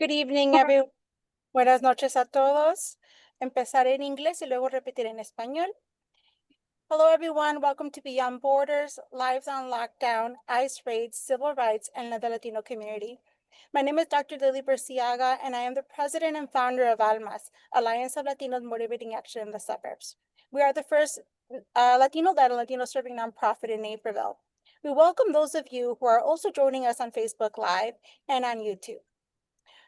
Good evening, everyone. Buenas noches a todos. Empezaré en inglés y luego repetiré en español. Hello, everyone. Welcome to Beyond Borders, Lives on Lockdown, ICE Raids, Civil Rights, and the Latino Community. My name is Dr. Lily Burciaga, and I am the president and founder of ALMAS, Alliance of Latinos Motivating Action in the Suburbs. We are the first Latino-led and Latino-serving nonprofit in Naperville. We welcome those of you who are also joining us on Facebook Live and on YouTube.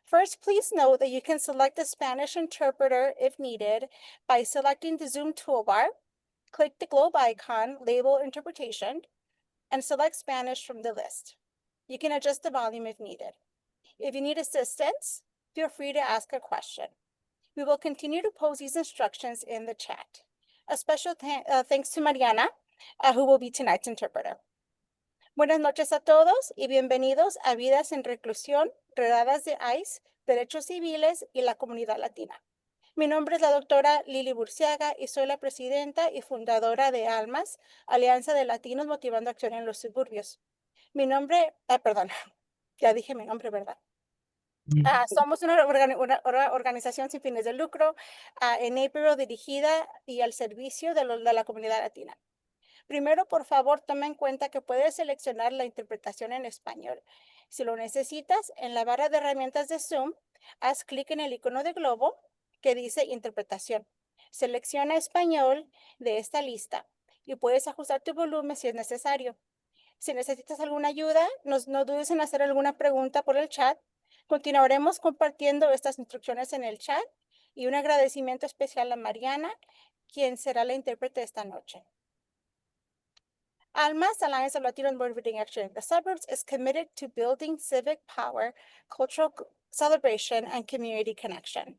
First, please note that you can select the Spanish interpreter if needed by selecting the Zoom toolbar, click the globe icon, label interpretation, and select Spanish from the list. You can adjust the volume if needed. If you need assistance, feel free to ask a question. We will continue to post these instructions in the chat. A special thanks to Mariana, who will be tonight's interpreter. Buenas noches a todos y bienvenidos a Vidas en Reclusión, Redadas de ICE, Derechos Civiles y la Comunidad Latina. Mi nombre es la doctora Lili Burciaga y soy la presidenta y fundadora de ALMAS, Alianza de Latinos Motivando Acción en los Suburbios. Mi nombre, perdón, ya dije mi nombre, ¿verdad? Somos una organización sin fines de lucro en Naperville dirigida y al servicio de la comunidad latina. Primero, por favor, toma en cuenta que puedes seleccionar la interpretación en español. Si lo necesitas, en la barra de herramientas de Zoom, haz clic en el icono de globo que dice Interpretación. Selecciona Español de esta lista y puedes ajustar tu volumen si es necesario. Si necesitas alguna ayuda, no dudes en hacer alguna pregunta por el chat. Continuaremos compartiendo estas instrucciones en el chat y un agradecimiento especial a Mariana, quien será la intérprete esta noche. ALMAS, Alliance of Latinos Motivating Action in the Suburbs, is committed to building civic power, cultural celebration, and community connection.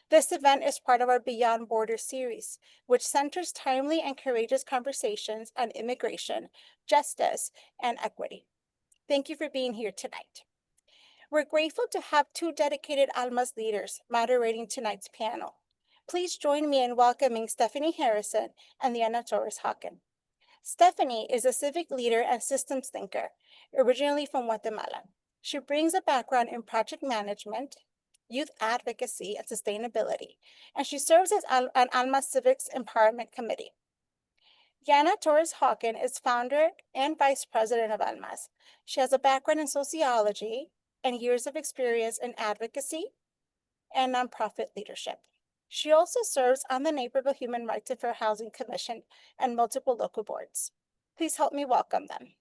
This event is part of our Beyond Borders series, which centers timely and courageous conversations on immigration, justice, and equity. Thank you for being here tonight. We're grateful to have two dedicated ALMAS leaders moderating tonight's panel. Please join me in welcoming Stephanie Harrison and Diana Torres-Hawken. Stephanie is a civic leader and systems thinker, originally from Guatemala. She brings a background in project management, youth advocacy, and sustainability, and she serves as an ALMAS Civics Empowerment Committee. Diana Torres-Hawken is founder and vice president of ALMAS. She has a background in sociology and years of experience in advocacy and nonprofit leadership. She also serves on the Naperville Human Rights and Fair Housing Commission and multiple local boards. Please help me welcome them.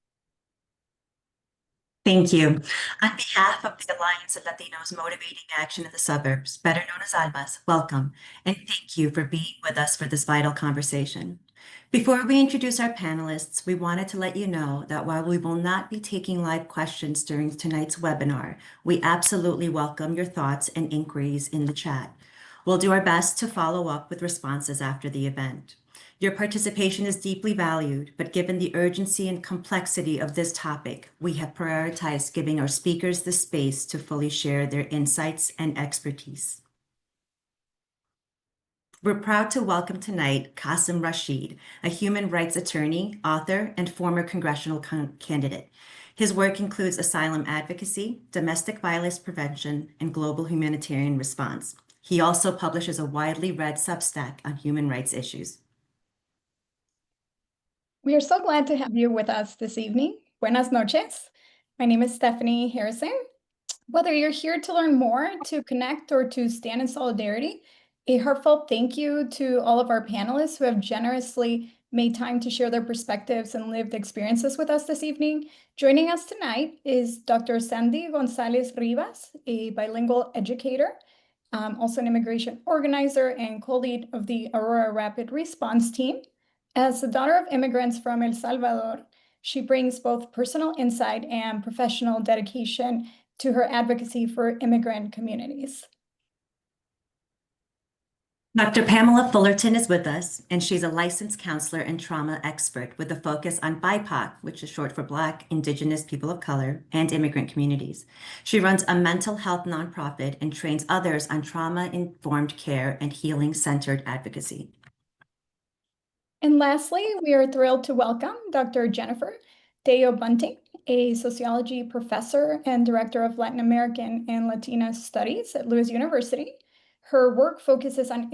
Thank you. On behalf of the Alliance of Latinos Motivating Action in the Suburbs, better known as ALMAS, welcome, and thank you for being with us for this vital conversation. Before we introduce our panelists, we wanted to let you know that while we will not be taking live questions during tonight's webinar, we absolutely welcome your thoughts and inquiries in the chat. We'll do our best to follow up with responses after the event. Your participation is deeply valued, but given the urgency and complexity of this topic, we have prioritized giving our speakers the space to fully share their insights and expertise. We're proud to welcome tonight Qasim Rashid, a human rights attorney, author, and former congressional candidate. His work includes asylum advocacy, domestic violence prevention, and global humanitarian response. He also publishes a widely read Substack on human rights issues. We are so glad to have you with us this evening. Buenas noches. My name is Stephanie Harrison. Whether you're here to learn more, to connect, or to stand in solidarity, a heartfelt thank you to all of our panelists who have generously made time to share their perspectives and lived experiences with us this evening. Joining us tonight is Dr. Sandy Gonzalez Rivas, a bilingual educator, also an immigration organizer and co-lead of the Aurora Rapid Response Team. As the daughter of immigrants from El Salvador, she brings both personal insight and professional dedication to her advocacy for immigrant communities. Dr. Pamela Fullerton is with us, and she's a licensed counselor and trauma expert with a focus on BIPOC, which is short for Black, Indigenous, People of Color, and immigrant communities. She runs a mental health nonprofit and trains others on trauma-informed care and healing-centered advocacy. And lastly, we are thrilled to welcome Dr. Jennifer Teo Bunting, a sociology professor and director of Latin American and Latina studies at Lewis University. Her work focuses on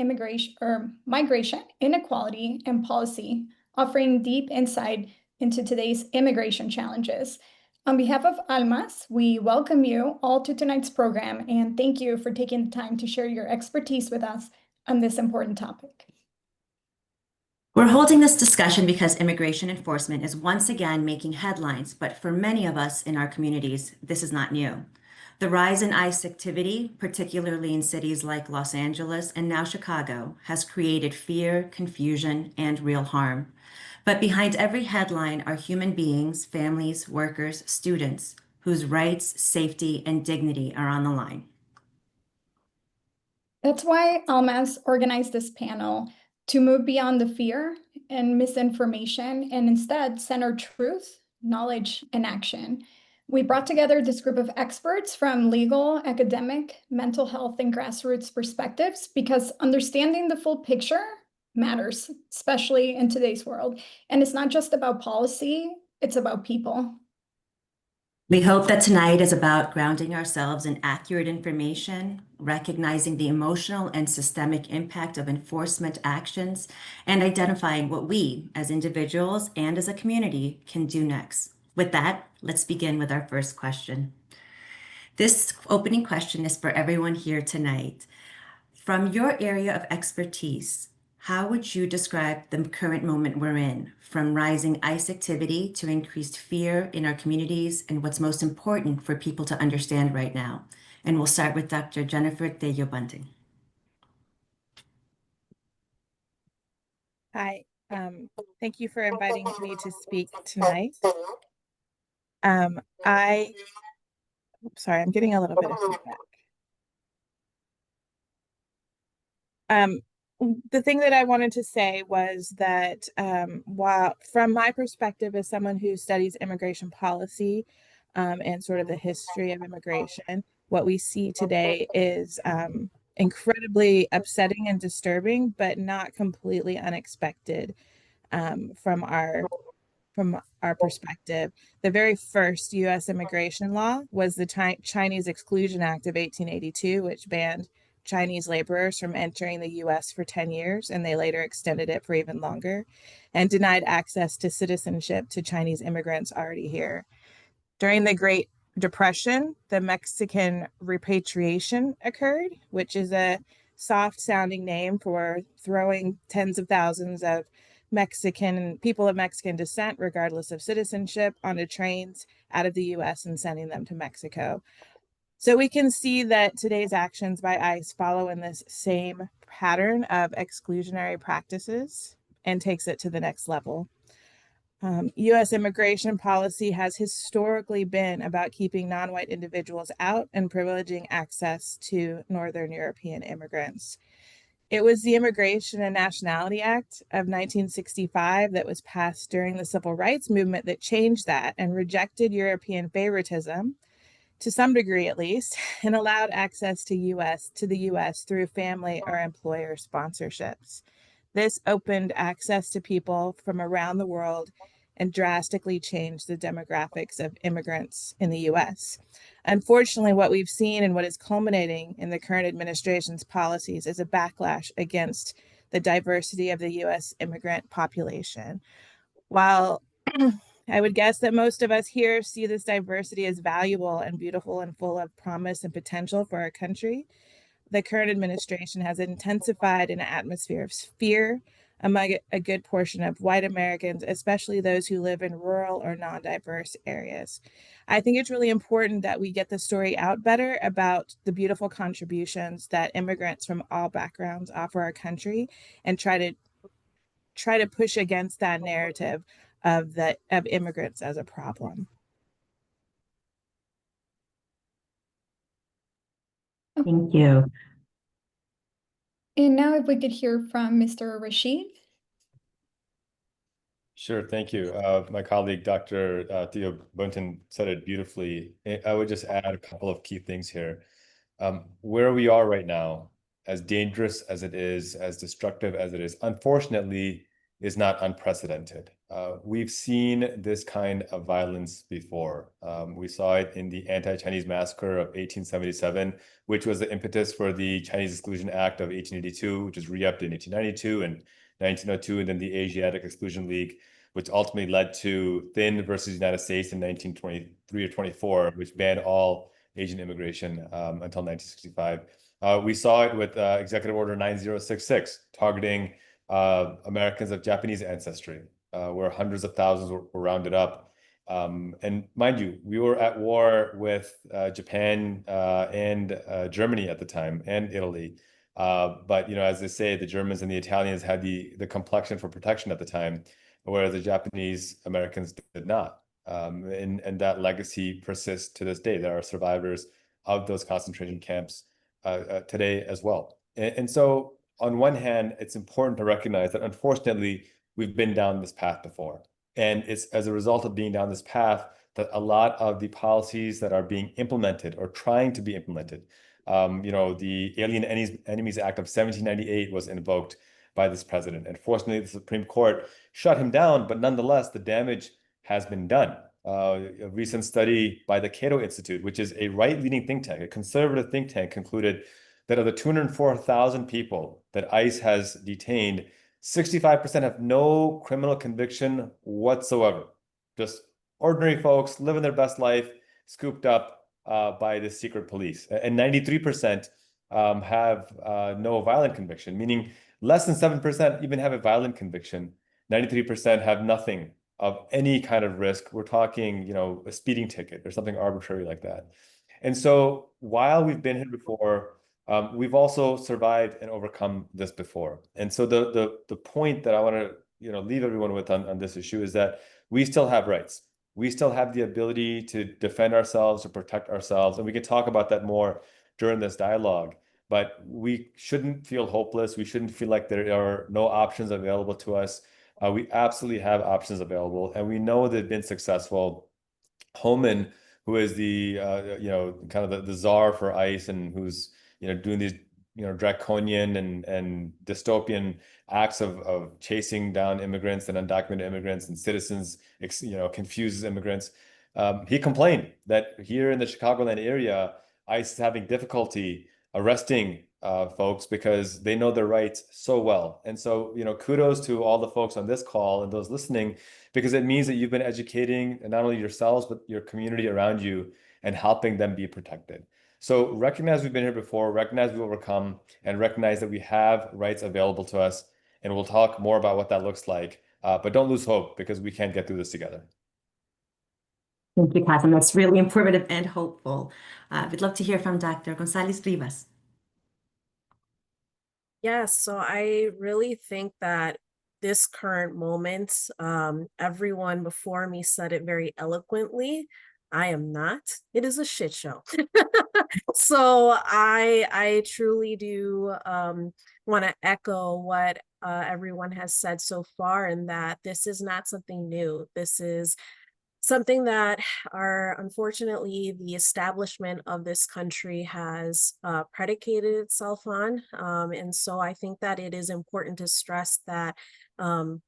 migration, inequality, and policy, offering deep insight into today's immigration challenges. On behalf of ALMAS, we welcome you all to tonight's program and thank you for taking the time to share your expertise with us on this important topic. We're holding this discussion because immigration enforcement is once again making headlines, but for many of us in our communities, this is not new. The rise in ICE activity, particularly in cities like Los Angeles and now Chicago, has created fear, confusion, and real harm. But behind every headline are human beings, families, workers, students, whose rights, safety, and dignity are on the line. That's why ALMAS organized this panel to move beyond the fear and misinformation and instead center truth, knowledge, and action. We brought together this group of experts from legal, academic, mental health, and grassroots perspectives because understanding the full picture matters, especially in today's world. And it's not just about policy, it's about people. We hope that tonight is about grounding ourselves in accurate information, recognizing the emotional and systemic impact of enforcement actions, and identifying what we, as individuals and as a community, can do next. With that, let's begin with our first question. This opening question is for everyone here tonight. From your area of expertise, how would you describe the current moment we're in, from rising ICE activity to increased fear in our communities, and what's most important for people to understand right now? And we'll start with Dr. Jennifer Tello Bunting. Hi, thank you for inviting me to speak tonight. Sorry, I'm getting a little bit of feedback. The thing that I wanted to say was that while from my perspective as someone who studies immigration policy and sort of the history of immigration, what we see today is incredibly upsetting and disturbing, but not completely unexpected from our perspective. The very first U.S. immigration law was the Chinese Exclusion Act of 1882, which banned Chinese laborers from entering the U.S. for 10 years, and they later extended it for even longer, and denied access to citizenship to Chinese immigrants already here. During the Great Depression, the Mexican repatriation occurred, which is a soft-sounding name for throwing tens of thousands of people of Mexican descent, regardless of citizenship, onto trains out of the U.S. and sending them to Mexico. So we can see that today's actions by ICE follow in this same pattern of exclusionary practices and takes it to the next level. U.S. immigration policy has historically been about keeping non-white individuals out and privileging access to Northern European immigrants. It was the Immigration and Nationality Act of 1965 that was passed during the Civil Rights Movement that changed that and rejected European favoritism, to some degree at least, and allowed access to the U.S. through family or employer sponsorships. This opened access to people from around the world and drastically changed the demographics of immigrants in the U.S. Unfortunately, what we've seen and what is culminating in the current administration's policies is a backlash against the diversity of the U.S. immigrant population. While I would guess that most of us here see this diversity as valuable and beautiful and full of promise and potential for our country, the current administration has intensified an atmosphere of fear among a good portion of white Americans, especially those who live in rural or non-diverse areas. I think it's really important that we get the story out better about the beautiful contributions that immigrants from all backgrounds offer our country, and try to push against that narrative of immigrants as a problem. Thank you. And now if we could hear from Mr. Rashid. Sure, thank you. My colleague, Dr. Tello Bunting, said it beautifully. I would just add a couple of key things here. Where we are right now, as dangerous as it is, as destructive as it is, unfortunately, is not unprecedented. We've seen this kind of violence before. We saw it in the anti-Chinese massacre of 1877, which was the impetus for the Chinese Exclusion Act of 1882, which was re-upped in 1892 and 1902, and then the Asiatic Exclusion League, which ultimately led to Thin versus United States in 1923 or 24, which banned all Asian immigration until 1965. We saw it with Executive Order 9066, targeting Americans of Japanese ancestry, where hundreds of thousands were rounded up. And mind you, we were at war with Japan and Germany at the time, and Italy. But as they say, the Germans and the Italians had the complexion for protection at the time, whereas the Japanese Americans did not. And that legacy persists to this day. There are survivors of those concentration camps today as well. And so on one hand, it's important to recognize that unfortunately, we've been down this path before. And it's as a result of being down this path that a lot of the policies that are being implemented or trying to be implemented, the Alien Enemies Act of 1798 was invoked by this president. And fortunately, the Supreme Court shut him down, but nonetheless, the damage has been done. A recent study by the Cato Institute, which is a right-leaning think tank, a conservative think tank, concluded that of the 204,000 people that ICE has detained, 65% have no criminal conviction whatsoever. Just ordinary folks living their best life, scooped up by the secret police. And 93% have no violent conviction, meaning less than 7% even have a violent conviction. 93% have nothing of any kind of risk. We're talking, a speeding ticket or something arbitrary like that. And so while we've been here before, we've also survived and overcome this before. And so the point that I want to leave everyone with on this issue is that we still have rights. We still have the ability to defend ourselves, to protect ourselves, and we can talk about that more during this dialogue. But we shouldn't feel hopeless. We shouldn't feel like there are no options available to us. We absolutely have options available, and we know they've been successful. Homan, who is the kind of the czar for ICE, and who's doing these draconian and dystopian acts of chasing down immigrants and undocumented immigrants and citizens, confuses immigrants. He complained that here in the Chicagoland area, ICE is having difficulty arresting folks because they know their rights so well. And so, kudos to all the folks on this call and those listening, because it means that you've been educating not only yourselves, but your community around you and helping them be protected. So recognize we've been here before, recognize we overcome, and recognize that we have rights available to us. And we'll talk more about what that looks like. But don't lose hope, because we can get through this together. Thank you, Catherine. That's really informative and hopeful. We'd love to hear from Dr. Gonzalez Rivas. Yes, so I really think that this current moment, everyone before me said it very eloquently. I am not. It is a shit show. So I truly do want to echo what everyone has said so far, and that this is not something new. This is something that unfortunately, the establishment of this country has predicated itself on. And so I think that it is important to stress that the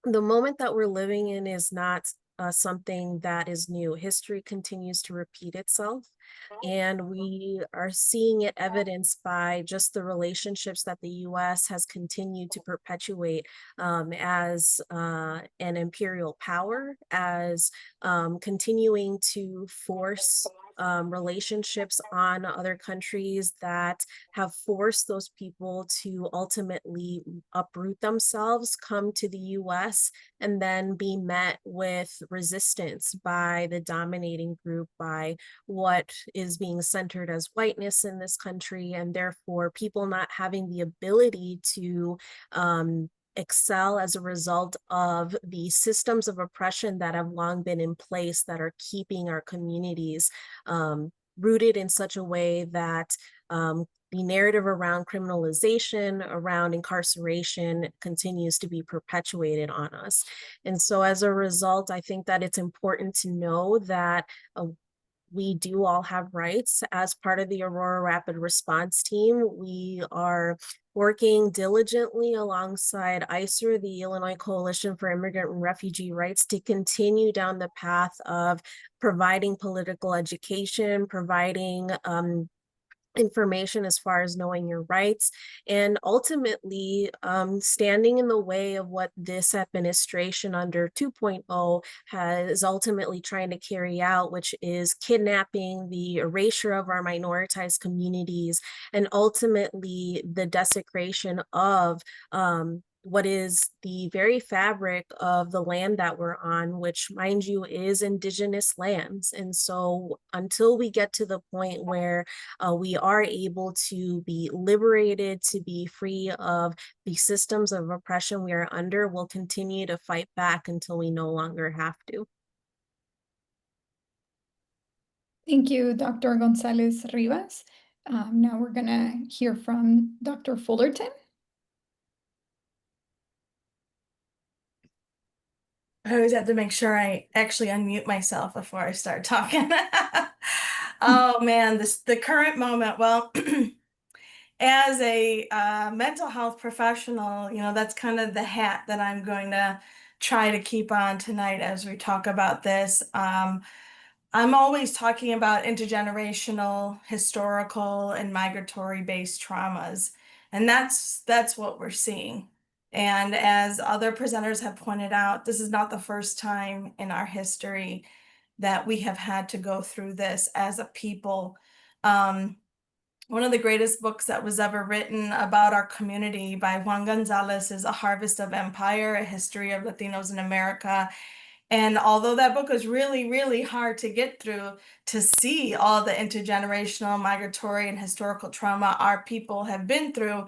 moment that we're living in is not something that is new. History continues to repeat itself, and we are seeing it evidenced by just the relationships that the U.S. has continued to perpetuate as an imperial power, as continuing to force relationships on other countries that have forced those people to ultimately uproot themselves, come to the US, and then be met with resistance by the dominating group, by what is being centered as whiteness in this country, and therefore people not having the ability to excel as a result of the systems of oppression that have long been in place, that are keeping our communities rooted in such a way that the narrative around criminalization, around incarceration, continues to be perpetuated on us. And so as a result, I think that it's important to know that we do all have rights. As part of the Aurora Rapid Response Team, we are working diligently alongside ICER, the Illinois Coalition for Immigrant and Refugee Rights, to continue down the path of providing political education, providing information as far as knowing your rights, and ultimately standing in the way of what this administration under 2.0 has ultimately trying to carry out, which is kidnapping, the erasure of our minoritized communities, and ultimately the desecration of what is the very fabric of the land that we're on, which, mind you, is indigenous lands. And so until we get to the point where we are able to be liberated, to be free of the systems of oppression we are under, we'll continue to fight back until we no longer have to. Thank you, Dr. Gonzalez Rivas. Now we're gonna hear from Dr. Fullerton. I always have to make sure I actually unmute myself before I start talking. Oh man, the current moment. Well, as a mental health professional, you know, that's kind of the hat that I'm going to try to keep on tonight as we talk about this. I'm always talking about intergenerational, historical, and migratory-based traumas, and that's what we're seeing. And as other presenters have pointed out, this is not the first time in our history that we have had to go through this as a people. One of the greatest books that was ever written about our community by Juan Gonzalez is A Harvest of Empire, A History of Latinos in America. And although that book was really, really hard to get through, to see all the intergenerational, migratory, and historical trauma our people have been through,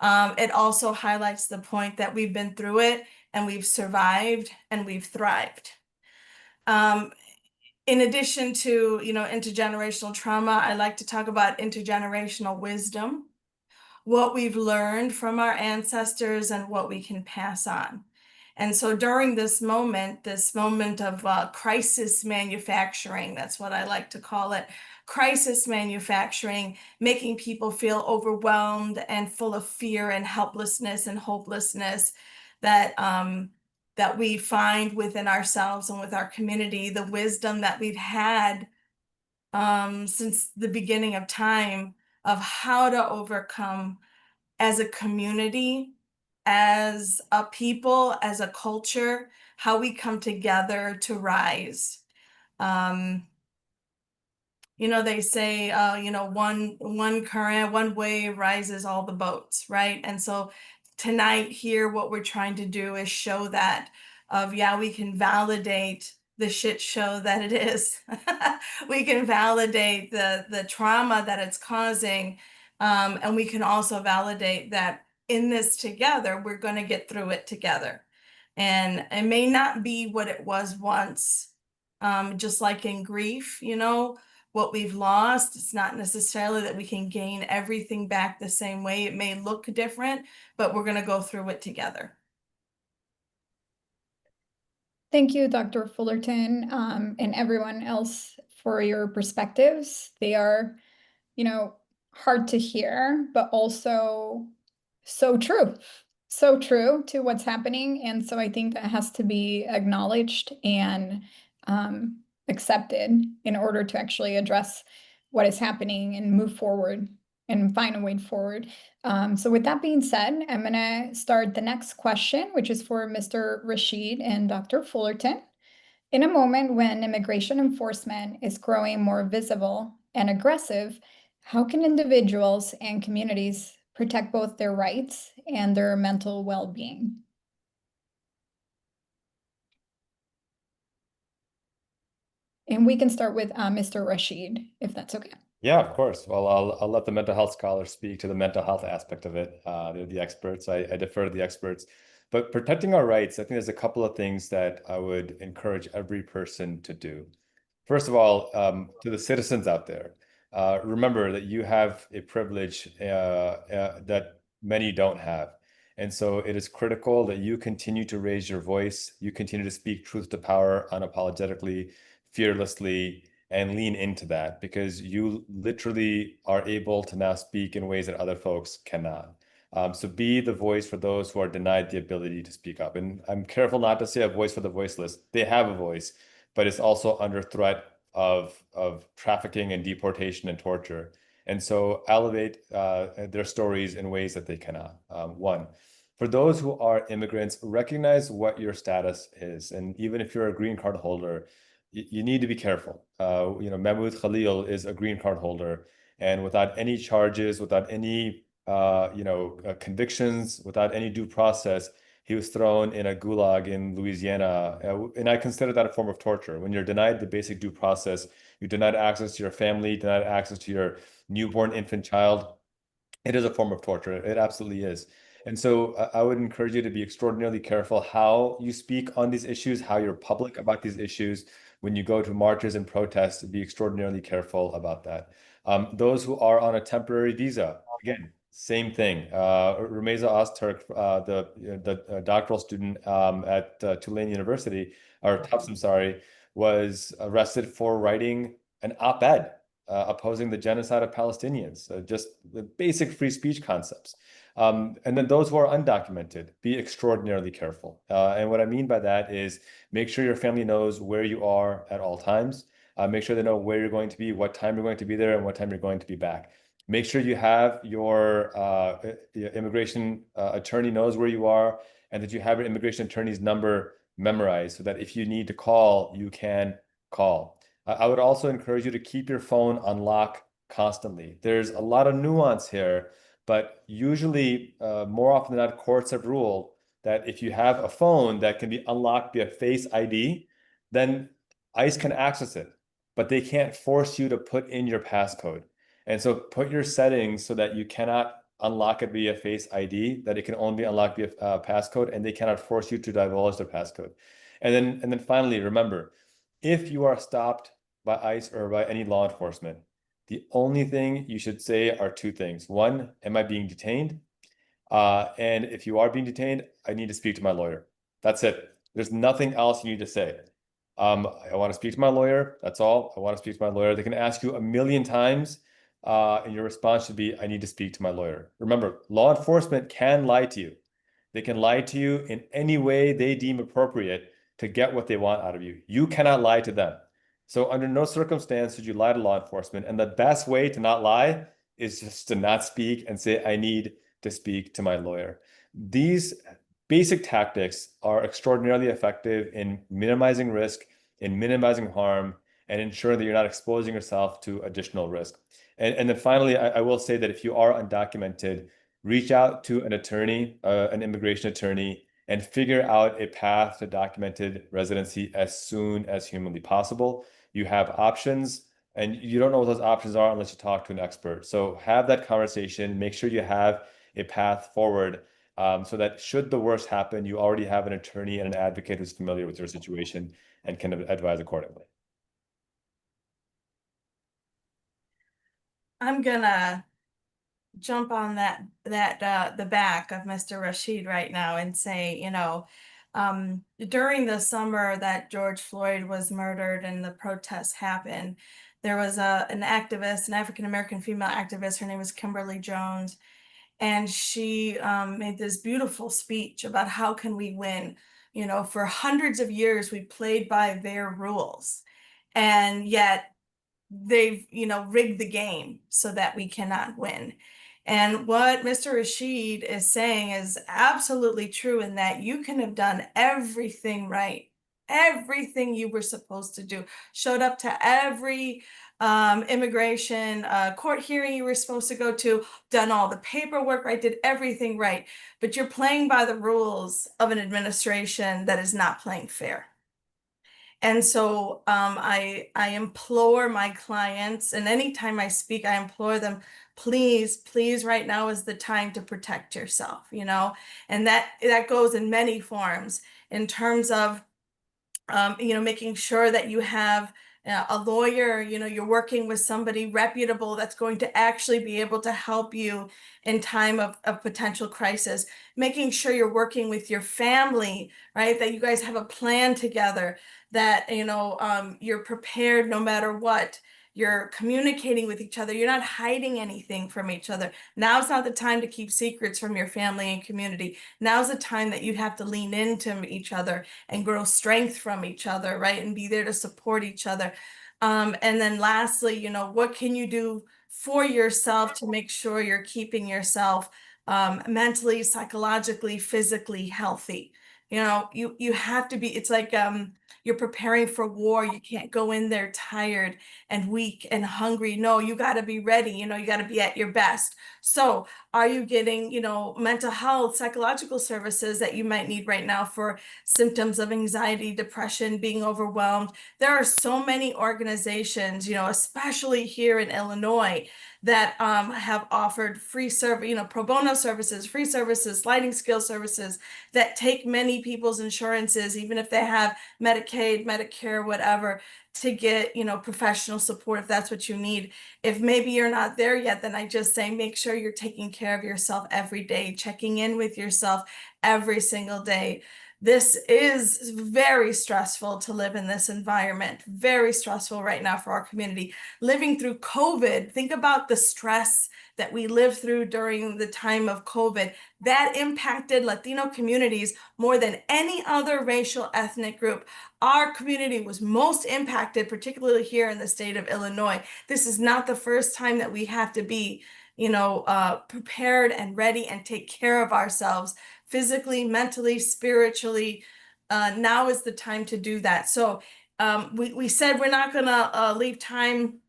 it also highlights the point that we've been through it and we've survived and we've thrived. In addition to, you know, intergenerational trauma, I like to talk about intergenerational wisdom, what we've learned from our ancestors and what we can pass on. And so during this moment of crisis manufacturing, that's what I like to call it, crisis manufacturing, making people feel overwhelmed and full of fear and helplessness and hopelessness, that we find within ourselves and with our community, the wisdom that we've had since the beginning of time of how to overcome as a community, as a people, as a culture, how we come together to rise. You know, they say, you know, one current, one wave rises all the boats, right? And so tonight here, what we're trying to do is show that yeah, we can validate the shit show that it is. We can validate the trauma that it's causing. And we can also validate that in this together, we're going to get through it together. And it may not be what it was once, just like in grief, you know, what we've lost, it's not necessarily that we can gain everything back the same way. It may look different, but we're going to go through it together. Thank you, Dr. Fullerton, and everyone else for your perspectives. They are, you know, hard to hear, but also so true to what's happening. And so I think that has to be acknowledged and accepted in order to actually address what is happening and move forward and find a way forward. So with that being said, I'm gonna start the next question, which is for Mr. Rashid and Dr. Fullerton. In a moment when immigration enforcement is growing more visible and aggressive, how can individuals and communities protect both their rights and their mental well-being? And we can start with Mr. Rashid, if that's okay. Yeah, of course. Well, I'll let the mental health scholars speak to the mental health aspect of it. They're the experts. I defer to the experts. But protecting our rights, I think there's a couple of things that I would encourage every person to do. First of all, to the citizens out there, remember that you have a privilege that many don't have. And so it is critical that you continue to raise your voice, you continue to speak truth to power unapologetically, fearlessly, and lean into that, because you literally are able to now speak in ways that other folks cannot. So be the voice for those who are denied the ability to speak up. And I'm careful not to say a voice for the voiceless. They have a voice, but it's also under threat of trafficking and deportation and torture. And so elevate their stories in ways that they cannot. One, for those who are immigrants, recognize what your status is. And even if you're a green card holder, you need to be careful. Mahmoud Khalil is a green card holder, and without any charges, without any convictions, without any due process, he was thrown in a gulag in Louisiana. And I consider that a form of torture. When you're denied the basic due process, you're denied access to your family, denied access to your newborn infant child. It is a form of torture. It absolutely is. And so I would encourage you to be extraordinarily careful how you speak on these issues, how you're public about these issues. When you go to marches and protests, be extraordinarily careful about that. Those who are on a temporary visa, again, same thing. Rumeza Ozturk, the doctoral student at Tulane University, or Tufts, I'm sorry, was arrested for writing an op-ed opposing the genocide of Palestinians, just the basic free speech concepts. And then those who are undocumented, be extraordinarily careful. And what I mean by that is make sure your family knows where you are at all times. Make sure they know where you're going to be, what time you're going to be there, and what time you're going to be back. Make sure you have your immigration attorney knows where you are, and that you have your immigration attorney's number memorized so that if you need to call, you can call. I would also encourage you to keep your phone on lock constantly. There's a lot of nuance here, but usually, more often than not, courts have ruled that if you have a phone that can be unlocked via Face ID, then ICE can access it, but they can't force you to put in your passcode. And so put your settings so that you cannot unlock it via Face ID, that it can only be unlocked via passcode, and they cannot force you to divulge their passcode. And then finally, remember, if you are stopped by ICE or by any law enforcement, the only thing you should say are two things. One, am I being detained? And if you are being detained, I need to speak to my lawyer. That's it. There's nothing else you need to say. I want to speak to my lawyer. That's all. I want to speak to my lawyer. They can ask you a million times, and your response should be, I need to speak to my lawyer. Remember, law enforcement can lie to you. They can lie to you in any way they deem appropriate to get what they want out of you. You cannot lie to them. So under no circumstance should you lie to law enforcement. And the best way to not lie is just to not speak and say, I need to speak to my lawyer. These basic tactics are extraordinarily effective in minimizing risk, in minimizing harm, and ensuring that you're not exposing yourself to additional risk. And then finally, I will say that if you are undocumented, reach out to an attorney, an immigration attorney, and figure out a path to documented residency as soon as humanly possible. You have options, and you don't know what those options are unless you talk to an expert. So have that conversation, make sure you have a path forward, so that should the worst happen, you already have an attorney and an advocate who's familiar with your situation and can advise accordingly. I'm gonna jump on the back of Mr. Rashid right now and say, during the summer that George Floyd was murdered and the protests happened, there was an activist, an African-American female activist. Her name was Kimberly Jones, and she made this beautiful speech about how can we win. For hundreds of years we played by their rules, and yet they've rigged the game so that we cannot win. And what Mr. Rashid is saying is absolutely true, in that you can have done everything right, everything you were supposed to do, showed up to every immigration court hearing you were supposed to go to, done all the paperwork right, did everything right, but you're playing by the rules of an administration that is not playing fair. And so I implore my clients, and anytime I speak, I implore them, please, right now is the time to protect yourself, and that goes in many forms, in terms of, making sure that you have a lawyer, you're working with somebody reputable that's going to actually be able to help you in time of potential crisis, making sure you're working with your family, right? That you guys have a plan together, that, you're prepared no matter what. You're communicating with each other. You're not hiding anything from each other. Now's not the time to keep secrets from your family and community. Now's the time that you have to lean into each other and grow strength from each other, right? And be there to support each other. And then lastly, what can you do for yourself to make sure you're keeping yourself mentally, psychologically, physically healthy? You have to be, it's like you're preparing for war. You can't go in there tired and weak and hungry. No, you got to be ready. You got to be at your best. So are you getting, mental health, psychological services that you might need right now for symptoms of anxiety, depression, being overwhelmed? There are so many organizations, especially here in Illinois, that have offered free service, pro bono services, free services, sliding scale services that take many people's insurances, even if they have Medicaid, Medicare, whatever, to get, professional support if that's what you need. If maybe you're not there yet, then I just say make sure you're taking care of yourself every day, checking in with yourself every single day. This is very stressful to live in this environment, very stressful right now for our community. Living through COVID, think about the stress that we lived through during the time of COVID. That impacted Latino communities more than any other racial ethnic group. Our community was most impacted, particularly here in the state of Illinois. This is not the first time that we have to be, prepared and ready and take care of ourselves physically, mentally, spiritually. Now is the time to do that. So we said we're not going to leave time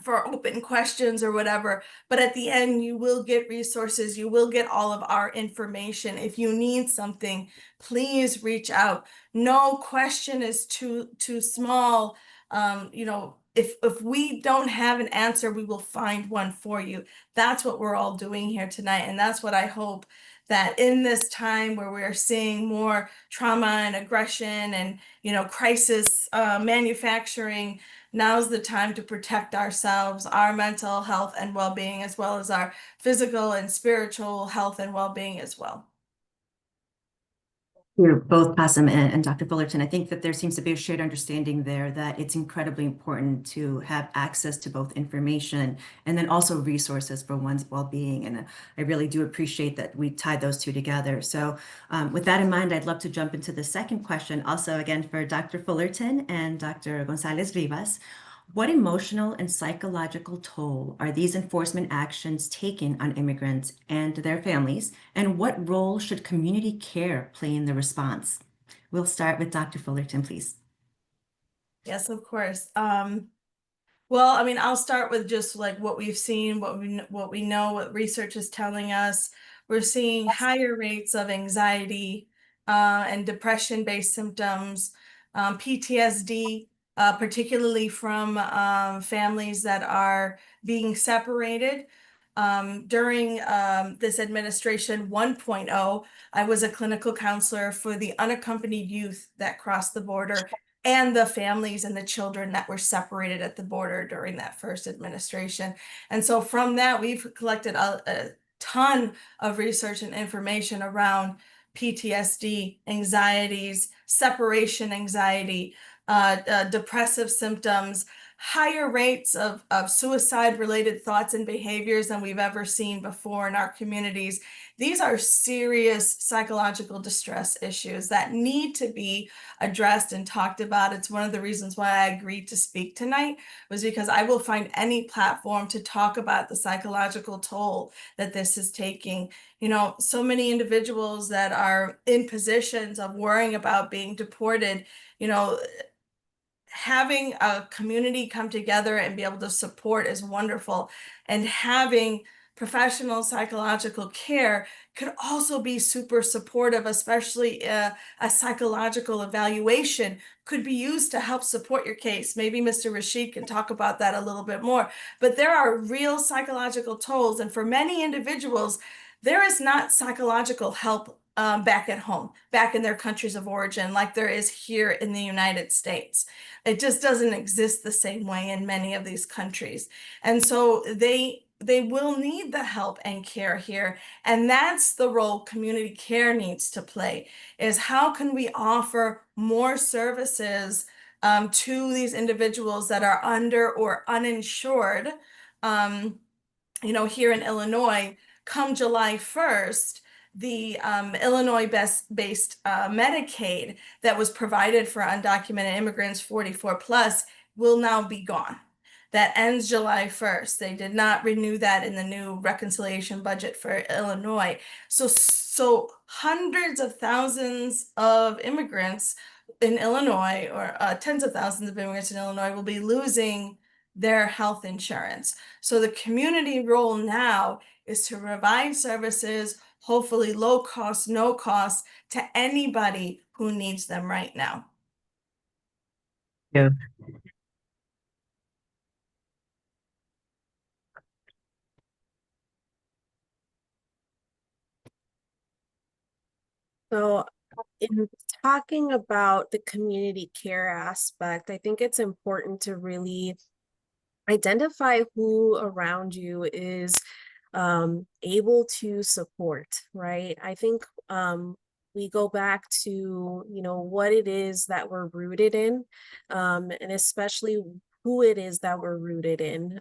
for open questions or whatever, but at the end you will get resources. You will get all of our information. If you need something, please reach out. No question is too small. If we don't have an answer, we will find one for you. That's what we're all doing here tonight, and that's what I hope, that in this time where we're seeing more trauma and aggression and crisis manufacturing, now's the time to protect ourselves, our mental health and well-being, as well as our physical and spiritual health and well-being as well. You both, Qasim and Dr. Fullerton. I think that there seems to be a shared understanding there that it's incredibly important to have access to both information and then also resources for one's well-being. And I really do appreciate that we tied those two together. So with that in mind, I'd love to jump into the second question, also again for Dr. Fullerton and Dr. Gonzalez Rivas. What emotional and psychological toll are these enforcement actions taking on immigrants and their families? And what role should community care play in the response? We'll start with Dr. Fullerton, please. Yes, of course. Well, I mean, I'll start with just like what we've seen, what we know, what research is telling us. We're seeing higher rates of anxiety and depression-based symptoms, PTSD, particularly from families that are being separated. During this administration 1.0, I was a clinical counselor for the unaccompanied youth that crossed the border and the families and the children that were separated at the border during that first administration. And so from that, we've collected a ton of research and information around PTSD, anxieties, separation anxiety, depressive symptoms, higher rates of suicide-related thoughts and behaviors than we've ever seen before in our communities. These are serious psychological distress issues that need to be addressed and talked about. It's one of the reasons why I agreed to speak tonight, was because I will find any platform to talk about the psychological toll that this is taking. So many individuals that are in positions of worrying about being deported, having a community come together and be able to support is wonderful. And having professional psychological care could also be super supportive, especially a psychological evaluation could be used to help support your case. Maybe Mr. Rashid can talk about that a little bit more, but there are real psychological tolls. And for many individuals, there is not psychological help back at home, back in their countries of origin, like there is here in the United States. It just doesn't exist the same way in many of these countries. And so they will need the help and care here. And that's the role community care needs to play, is how can we offer more services to these individuals that are under or uninsured. Here in Illinois, come July 1st, the Illinois-based Medicaid that was provided for undocumented immigrants 44 plus will now be gone. That ends July 1st. They did not renew that in the new reconciliation budget for Illinois. So hundreds of thousands of immigrants in Illinois, or tens of thousands of immigrants in Illinois, will be losing their health insurance. So the community role now is to provide services, hopefully low cost, no cost, to anybody who needs them right now. Yeah. So in talking about the community care aspect, I think it's important to really identify who around you is able to support, right? I think we go back to, what it is that we're rooted in, and especially who it is that we're rooted in.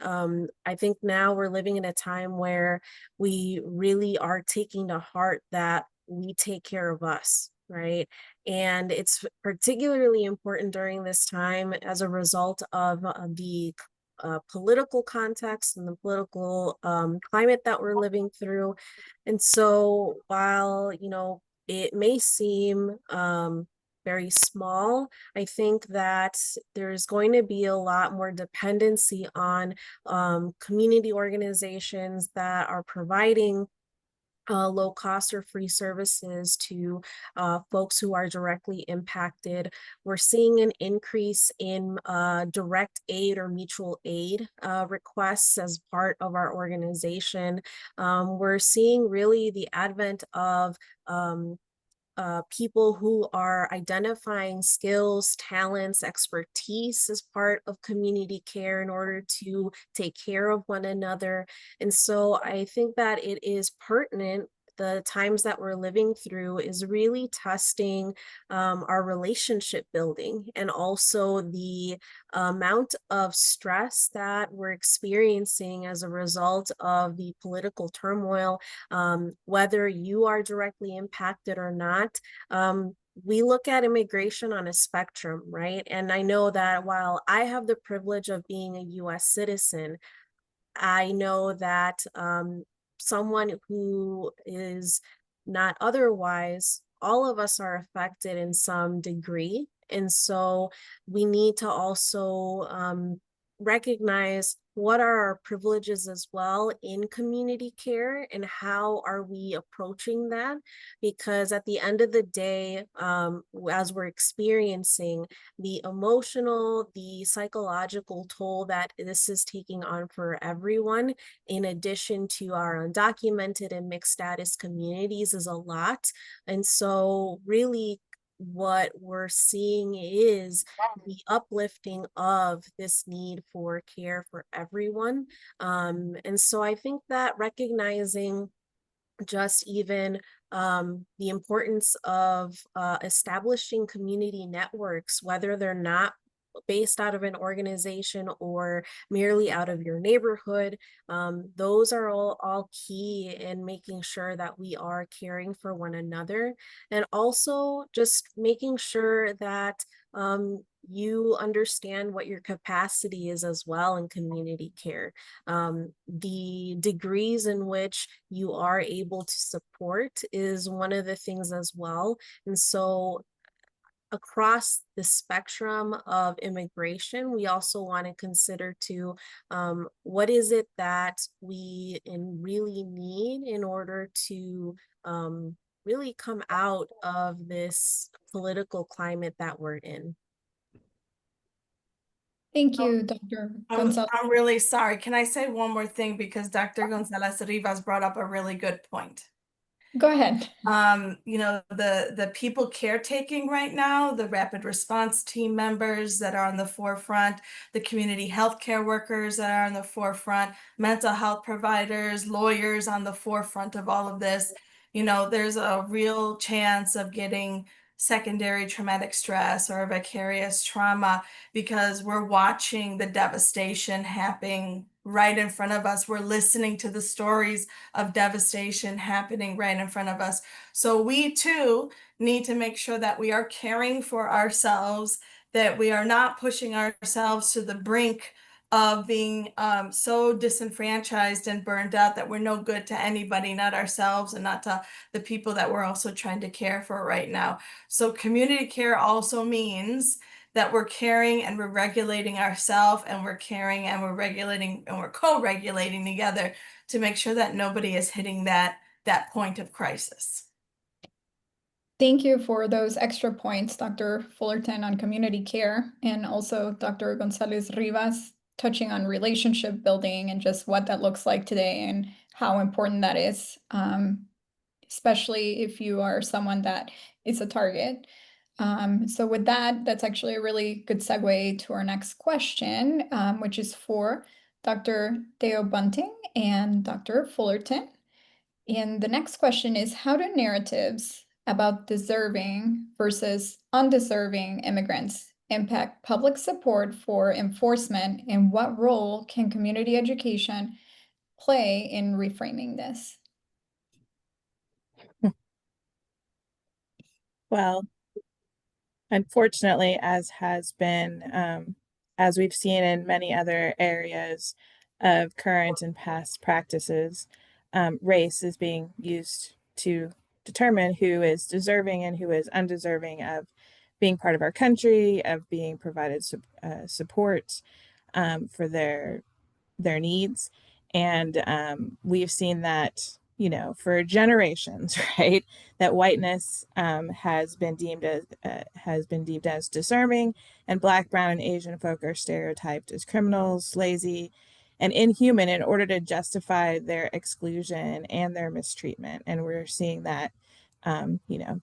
I think now we're living in a time where we really are taking to heart that we take care of us, right? And it's particularly important during this time as a result of the political context and the political climate that we're living through. And so while, it may seem very small, I think that there's going to be a lot more dependency on community organizations that are providing low cost or free services to folks who are directly impacted. We're seeing an increase in direct aid or mutual aid requests as part of our organization. We're seeing really the advent of people who are identifying skills, talents, expertise as part of community care in order to take care of one another. And so I think that it is pertinent. The times that we're living through is really testing our relationship building, and also the amount of stress that we're experiencing as a result of the political turmoil, whether you are directly impacted or not. We look at immigration on a spectrum, right? And I know that while I have the privilege of being a US citizen, I know that someone who is not otherwise, all of us are affected in some degree. And so we need to also recognize what are our privileges as well in community care, and how are we approaching that? Because at the end of the day, as we're experiencing the emotional, the psychological toll that this is taking on for everyone, in addition to our undocumented and mixed status communities, is a lot. And so really what we're seeing is the uplifting of this need for care for everyone. And so I think that recognizing just even the importance of establishing community networks, whether they're not based out of an organization or merely out of your neighborhood, those are all key in making sure that we are caring for one another, and also just making sure that you understand what your capacity is as well in community care. The degrees in which you are able to support is one of the things as well. And so across the spectrum of immigration, we also want to consider too, what is it that we really need in order to really come out of this political climate that we're in. Thank you, Dr. Gonzalez. I'm really sorry. Can I say one more thing? Because Dr. Gonzalez Rivas brought up a really good point. Go ahead. The people caretaking right now, the rapid response team members that are on the forefront, the community healthcare workers that are on the forefront, mental health providers, lawyers on the forefront of all of this. There's a real chance of getting secondary traumatic stress or vicarious trauma because we're watching the devastation happening right in front of us. We're listening to the stories of devastation happening right in front of us. So we too need to make sure that we are caring for ourselves, that we are not pushing ourselves to the brink of being so disenfranchised and burned out that we're no good to anybody, not ourselves and not to the people that we're also trying to care for right now. So community care also means that we're caring and we're regulating ourselves, and we're caring and we're regulating and we're co-regulating together to make sure that nobody is hitting that point of crisis. Thank you for those extra points, Dr. Fullerton, on community care, and also Dr. Gonzalez Rivas touching on relationship building and just what that looks like today and how important that is, especially if you are someone that is a target. So with that, that's actually a really good segue to our next question, which is for Dr. Theo Bunting and Dr. Fullerton. And the next question is, how do narratives about deserving versus undeserving immigrants impact public support for enforcement, and what role can community education play in reframing this? Well, unfortunately, as we've seen in many other areas of current and past practices, race is being used to determine who is deserving and who is undeserving of being part of our country, of being provided support for their needs. And we've seen that, for generations, right? That whiteness has been deemed as deserving, and Black, Brown, and Asian folk are stereotyped as criminals, lazy, and inhuman in order to justify their exclusion and their mistreatment. And we're seeing that,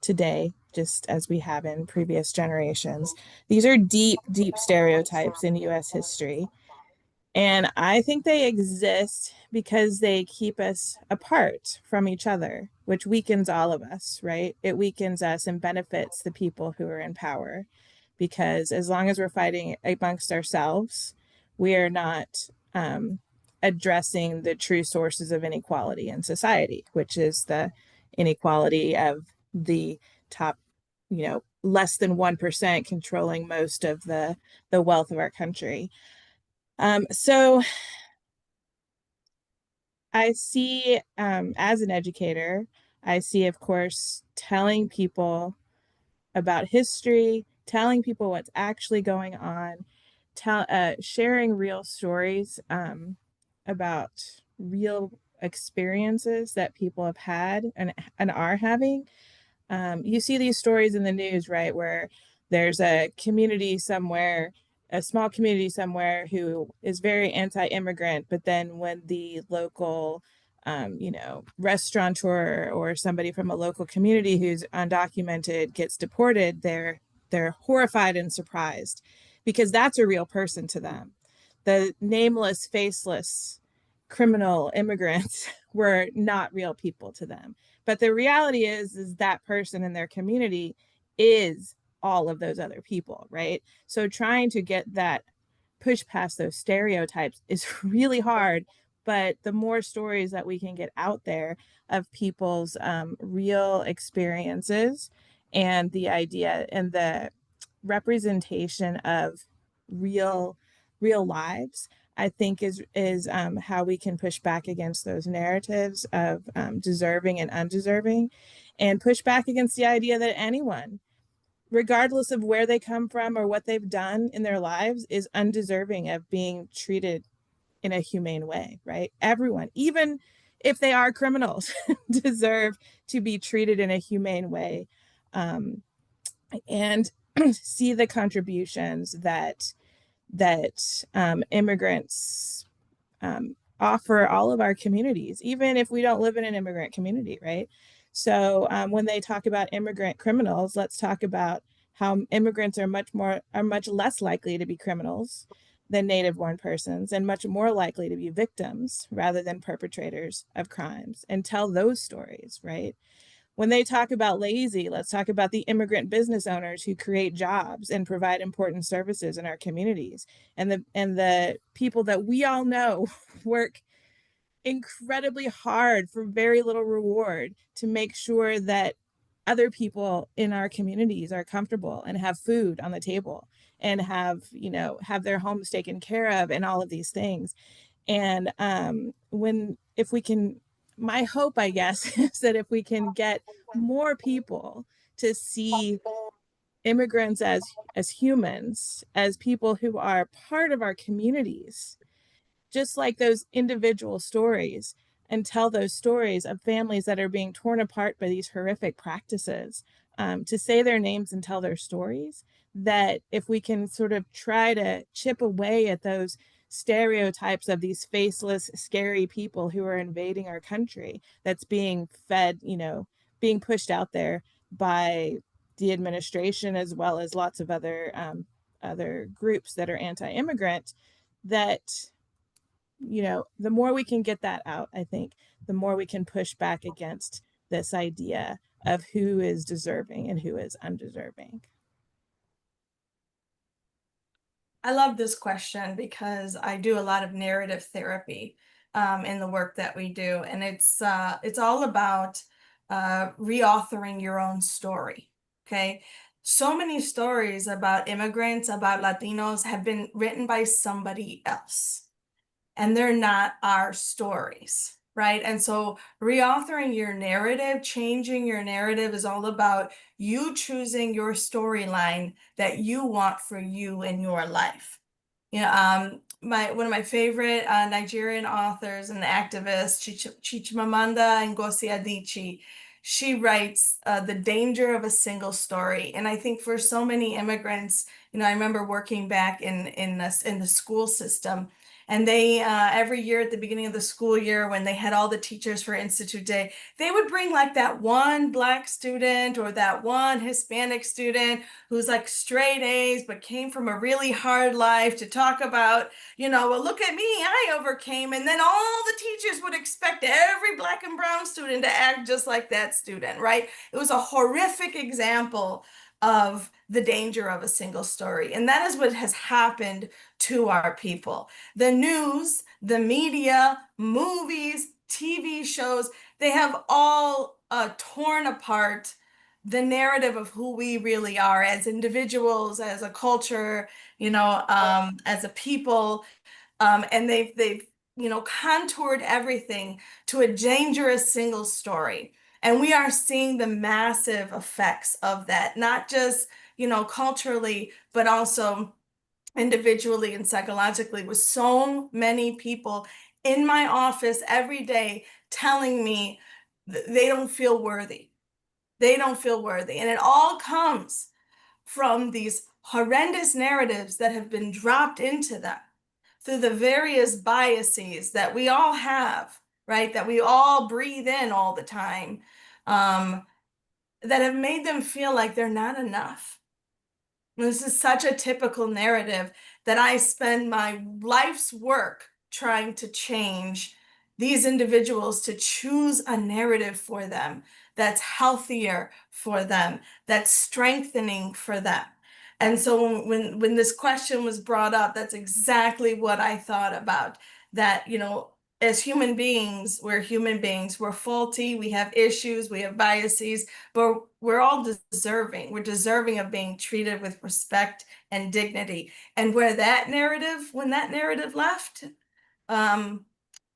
today, just as we have in previous generations. These are deep, deep stereotypes in U.S. history. And I think they exist because they keep us apart from each other, which weakens all of us, right? It weakens us and benefits the people who are in power. Because as long as we're fighting amongst ourselves, we are not addressing the true sources of inequality in society, which is the inequality of the top, less than 1% controlling most of the wealth of our country. So I see, as an educator, I see, of course, telling people about history, telling people what's actually going on, sharing real stories about real experiences that people have had and are having. You see these stories in the news, right, where there's a community somewhere, a small community somewhere who is very anti-immigrant, but then when the local, restaurateur or somebody from a local community who's undocumented gets deported, they're horrified and surprised because that's a real person to them. The nameless, faceless criminal immigrants were not real people to them. But the reality is that person in their community is all of those other people, right? So trying to get that push past those stereotypes is really hard. But the more stories that we can get out there of people's real experiences and the idea and the representation of real lives, I think is how we can push back against those narratives of deserving and undeserving, and push back against the idea that anyone, regardless of where they come from or what they've done in their lives, is undeserving of being treated in a humane way, right? Everyone, even if they are criminals, deserve to be treated in a humane way, and see the contributions that immigrants offer all of our communities, even if we don't live in an immigrant community, right? So when they talk about immigrant criminals, let's talk about how immigrants are much less likely to be criminals than native-born persons, and much more likely to be victims rather than perpetrators of crimes, and tell those stories, right? When they talk about lazy, let's talk about the immigrant business owners who create jobs and provide important services in our communities, and the people that we all know work incredibly hard for very little reward to make sure that other people in our communities are comfortable and have food on the table and have their homes taken care of and all of these things. And if we can, my hope, I guess, is that if we can get more people to see immigrants as humans, as people who are part of our communities, just like those individual stories, and tell those stories of families that are being torn apart by these horrific practices, to say their names and tell their stories, that if we can sort of try to chip away at those stereotypes of these faceless, scary people who are invading our country, that's being fed, being pushed out there by the administration, as well as lots of other groups that are anti-immigrant, that the more we can get that out, I think the more we can push back against this idea of who is deserving and who is undeserving. I love this question because I do a lot of narrative therapy in the work that we do, and it's all about reauthoring your own story. Okay, so many stories about immigrants, about Latinos, have been written by somebody else, and they're not our stories, right? And so reauthoring your narrative, changing your narrative, is all about you choosing your storyline that you want for you in your life. One of my favorite Nigerian authors and activists, Chimamanda Ngozi Adichie, she writes The Danger of a Single Story. And I think for so many immigrants, I remember working back in the school system, and they every year at the beginning of the school year, when they had all the teachers for Institute Day, they would bring like that one Black student or that one Hispanic student who's like straight A's but came from a really hard life to talk about, well, look at me, I overcame. And then all the teachers would expect every Black and brown student to act just like that student, right? It was a horrific example of the danger of a single story. And that is what has happened to our people. The news, the media, movies, TV shows, they have all torn apart the narrative of who we really are as individuals, as a culture, as a people. And they've contoured everything to a dangerous single story. And we are seeing the massive effects of that, not just, culturally, but also individually and psychologically, with so many people in my office every day telling me they don't feel worthy. They don't feel worthy. And it all comes from these horrendous narratives that have been dropped into them through the various biases that we all have, right? That we all breathe in all the time, that have made them feel like they're not enough. This is such a typical narrative that I spend my life's work trying to change these individuals to choose a narrative for them that's healthier for them, that's strengthening for them. And so when this question was brought up, that's exactly what I thought about. That, as human beings, we're faulty, we have issues, we have biases, but we're all deserving. We're deserving of being treated with respect and dignity. And when that narrative left,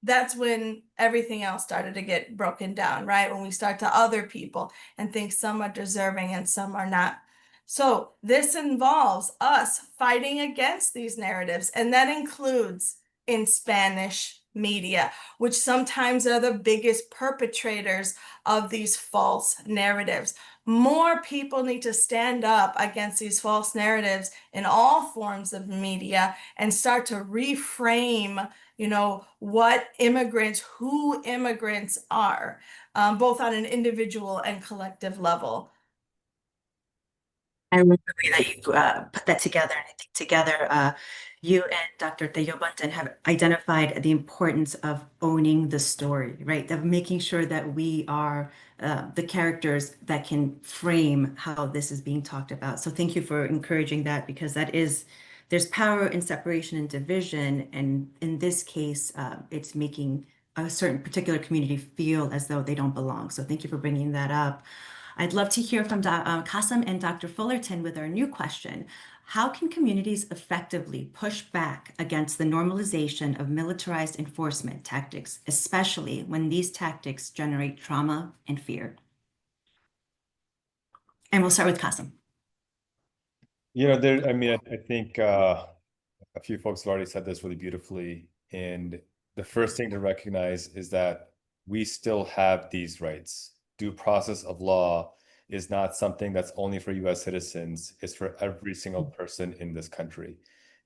that's when everything else started to get broken down, right? When we start to other people and think some are deserving and some are not. So this involves us fighting against these narratives, and that includes in Spanish media, which sometimes are the biggest perpetrators of these false narratives. More people need to stand up against these false narratives in all forms of media and start to reframe, who immigrants are. both on an individual and collective level. I love the way that you put that together. And I think together, you and Dr. Teo Bunton have identified the importance of owning the story, right? Of making sure that we are the characters that can frame how this is being talked about. So thank you for encouraging that, because there's power in separation and division. And in this case, it's making a certain particular community feel as though they don't belong. So thank you for bringing that up. I'd love to hear from Kasim and Dr. Fullerton with our new question. How can communities effectively push back against the normalization of militarized enforcement tactics, especially when these tactics generate trauma and fear? And we'll start with Kasim. I think a few folks have already said this really beautifully. And the first thing to recognize is that we still have these rights. Due process of law is not something that's only for US citizens, it's for every single person in this country.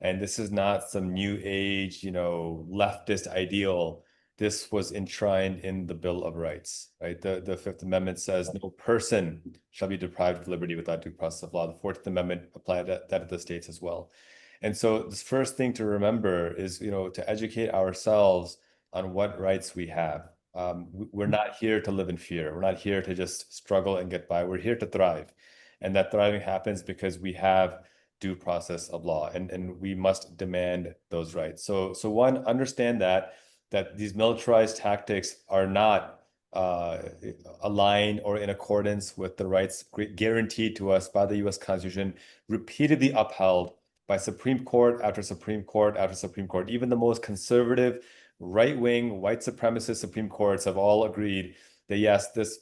And this is not some new age, leftist ideal. This was enshrined in the Bill of Rights, right? The Fifth Amendment says no person shall be deprived of liberty without due process of law. The 14th Amendment applied that to the states as well. And so the first thing to remember is, to educate ourselves on what rights we have. We're not here to live in fear. We're not here to just struggle and get by. We're here to thrive. And that thriving happens because we have due process of law, and we must demand those rights. So one, understand that these militarized tactics are not aligned or in accordance with the rights guaranteed to us by the US Constitution, repeatedly upheld by Supreme Court after Supreme Court after Supreme Court. Even the most conservative, right-wing, white supremacist Supreme Courts have all agreed that yes, this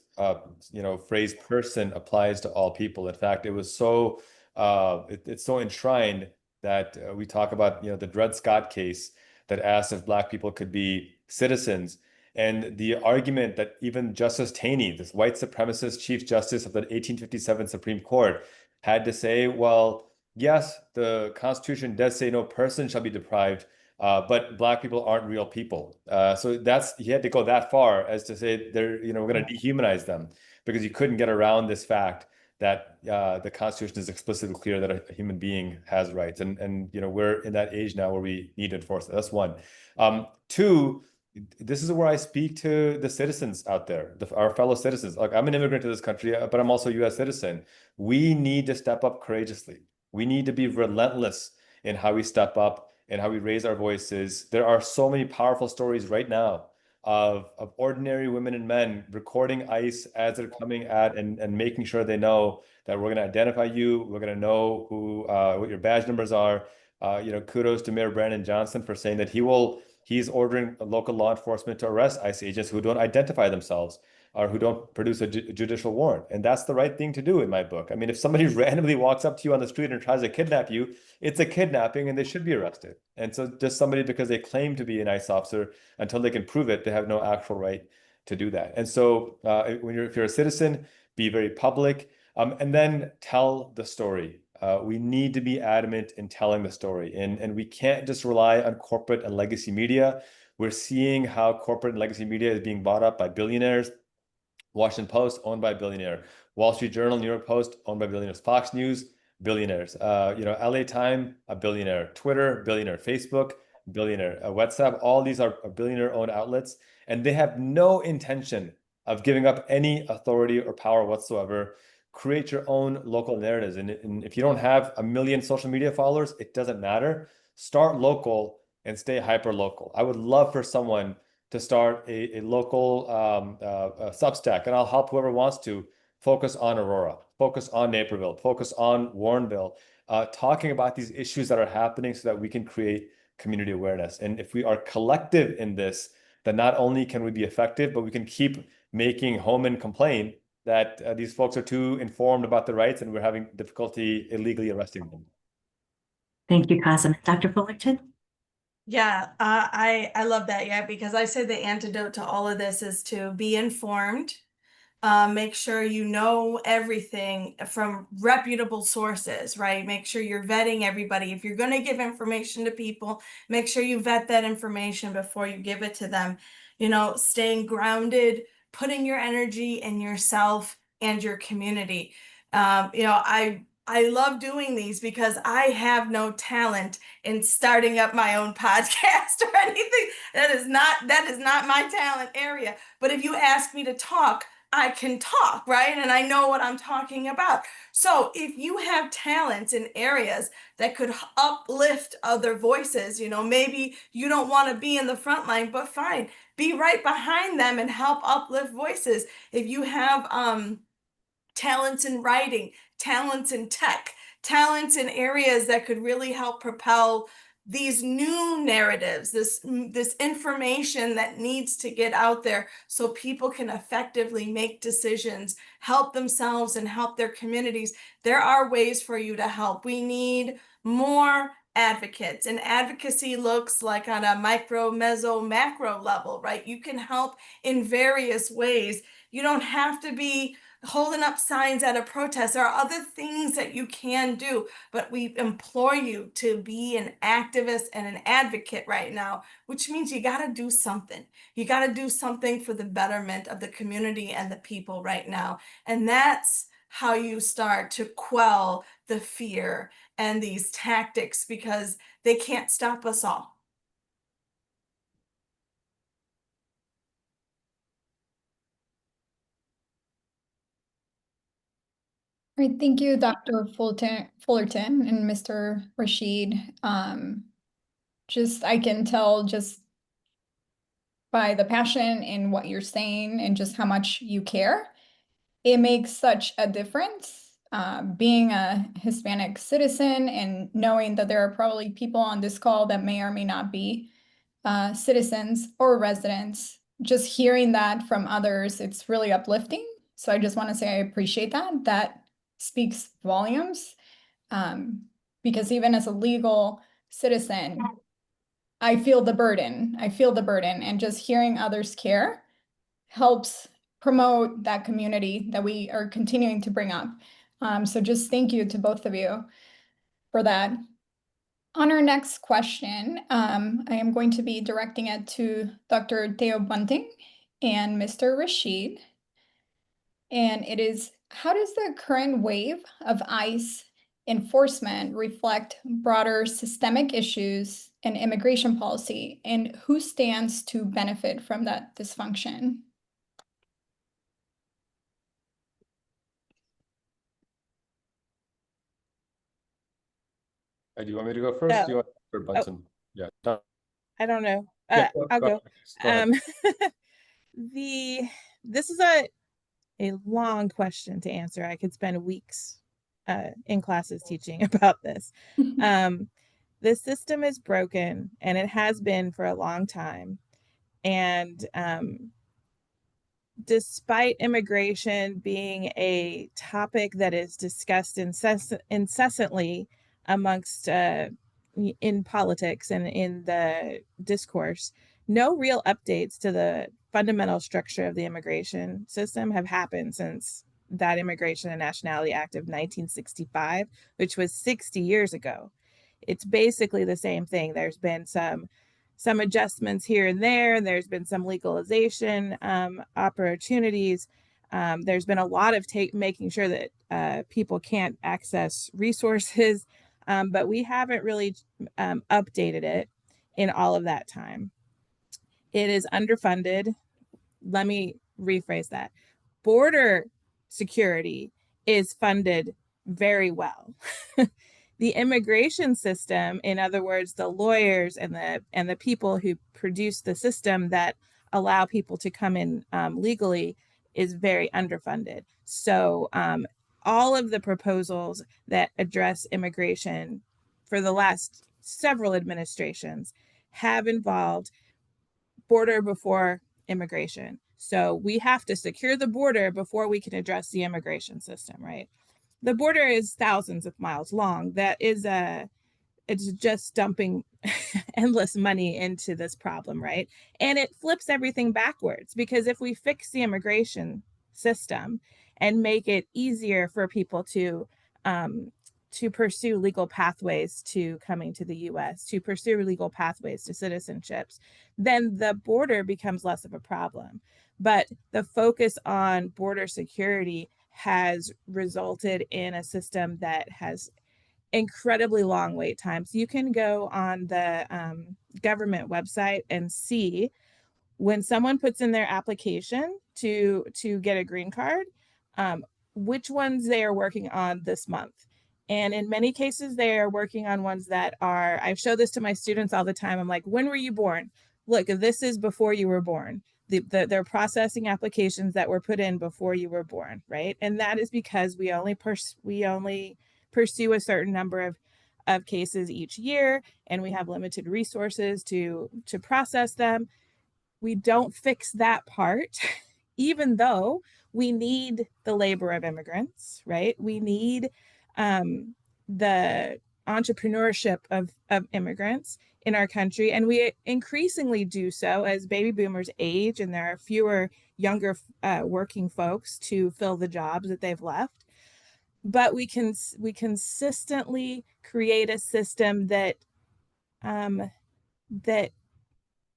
phrase "person" applies to all people. In fact, it was so it's so enshrined that we talk about the Dred Scott case that asked if Black people could be citizens. And the argument that even Justice Taney, this white supremacist Chief Justice of the 1857 Supreme Court, had to say, well, yes, the Constitution does say no person shall be deprived, but Black people aren't real people. So he had to go that far as to say we're going to dehumanize them, because you couldn't get around this fact that the Constitution is explicitly clear that a human being has rights, and we're in that age now where we need to enforce it. That's one. Two, this is where I speak to the citizens out there, our fellow citizens. Like, I'm an immigrant to this country, but I'm also a U.S. citizen. We need to step up courageously. We need to be relentless in how we step up and how we raise our voices. There are so many powerful stories right now of ordinary women and men recording ICE as they're coming at and making sure they know that we're going to identify you. We're going to know what your badge numbers are. Kudos to Mayor Brandon Johnson for saying that he's ordering local law enforcement to arrest ICE agents who don't identify themselves or who don't produce a judicial warrant. And that's the right thing to do in my book. I mean, if somebody randomly walks up to you on the street and tries to kidnap you, it's a kidnapping and they should be arrested. And so just somebody, because they claim to be an ICE officer, until they can prove it, they have no actual right to do that. And so if you're a citizen, be very public, and then tell the story. We need to be adamant in telling the story, and we can't just rely on corporate and legacy media. We're seeing how corporate and legacy media is being bought up by billionaires. Washington Post, owned by a billionaire. Wall Street Journal, New York Post, owned by billionaires. Fox News, billionaires. LA Time, a billionaire. Twitter, billionaire. Facebook, billionaire. WhatsApp, all these are billionaire-owned outlets, and they have no intention of giving up any authority or power whatsoever. Create your own local narratives. And if you don't have 1 million social media followers, it doesn't matter. Start local and stay hyper local. I would love for someone to start a local Substack, and I'll help whoever wants to focus on Aurora, focus on Naperville, focus on Warrenville, talking about these issues that are happening so that we can create community awareness. And if we are collective in this, then not only can we be effective, but we can keep making Homan complain that these folks are too informed about the rights and we're having difficulty illegally arresting them. Thank you, Kasim. Dr. Fullerton? Yeah, I love that. Yeah, because I say the antidote to all of this is to be informed. Make sure you know everything from reputable sources, right? Make sure you're vetting everybody. If you're going to give information to people, make sure you vet that information before you give it to them. Staying grounded, putting your energy in yourself and your community. I love doing these because I have no talent in starting up my own podcast or anything. That is not my talent area. But if you ask me to talk, I can talk, right? And I know what I'm talking about. So if you have talents in areas that could uplift other voices, maybe you don't want to be in the front line, but fine, be right behind them and help uplift voices. If you have talents in writing, talents in tech, talents in areas that could really help propel these new narratives, this information that needs to get out there so people can effectively make decisions, help themselves and help their communities. There are ways for you to help. We need more advocates, and advocacy looks like on a micro, meso, macro level, right? You can help in various ways. You don't have to be holding up signs at a protest. There are other things that you can do, but we implore you to be an activist and an advocate right now, which means you got to do something. You got to do something for the betterment of the community and the people right now. And that's how you start to quell the fear and these tactics, because they can't stop us all. All right, thank you, Dr. Fullerton and Mr. Rashid. I can tell just by the passion in what you're saying and just how much you care, it makes such a difference. Being a Hispanic citizen and knowing that there are probably people on this call that may or may not be citizens or residents, just hearing that from others, it's really uplifting. So I just want to say I appreciate that. That speaks volumes. Because even as a legal citizen, I feel the burden. And just hearing others care helps promote that community that we are continuing to bring up. So just thank you to both of you for that. On our next question, I am going to be directing it to Dr. Theo Bunting and Mr. Rashid. And it is, how does the current wave of ICE enforcement reflect broader systemic issues in immigration policy, and who stands to benefit from that dysfunction? Do you want me to go first? No. Do you want or Bunsen? Yeah. I don't know. Yeah, I'll go. Go ahead. This is a long question to answer. I could spend weeks in classes teaching about this. The system is broken, and it has been for a long time. And despite immigration being a topic that is discussed incessantly amongst in politics and in the discourse, no real updates to the fundamental structure of the immigration system have happened since that Immigration and Nationality Act of 1965, which was 60 years ago. It's basically the same thing. There's been some adjustments here and there. There's been some legalization opportunities. There's been a lot of making sure that people can't access resources, but we haven't really updated it in all of that time. It is underfunded. Let me rephrase that. Border security is funded very well. The immigration system, in other words, the lawyers and the people who produce the system that allow people to come in legally, is very underfunded. So all of the proposals that address immigration for the last several administrations have involved border before immigration. So we have to secure the border before we can address the immigration system, right? The border is thousands of miles long. That is it's just dumping endless money into this problem, right? And it flips everything backwards, because if we fix the immigration system and make it easier for people to pursue legal pathways to coming to the US, to pursue legal pathways to citizenships, then the border becomes less of a problem. But the focus on border security has resulted in a system that has incredibly long wait times. You can go on the government website and see when someone puts in their application to get a green card, which ones they are working on this month. And in many cases, they are working on ones that are, I show this to my students all the time. I'm like, when were you born? Look, this is before you were born. They're processing applications that were put in before you were born, right? And that is because we only pursue a certain number of cases each year, and we have limited resources to process them. We don't fix that part, even though we need the labor of immigrants, right? We need the entrepreneurship of immigrants in our country. And we increasingly do so as baby boomers age and there are fewer younger working folks to fill the jobs that they've left. But we consistently create a system that that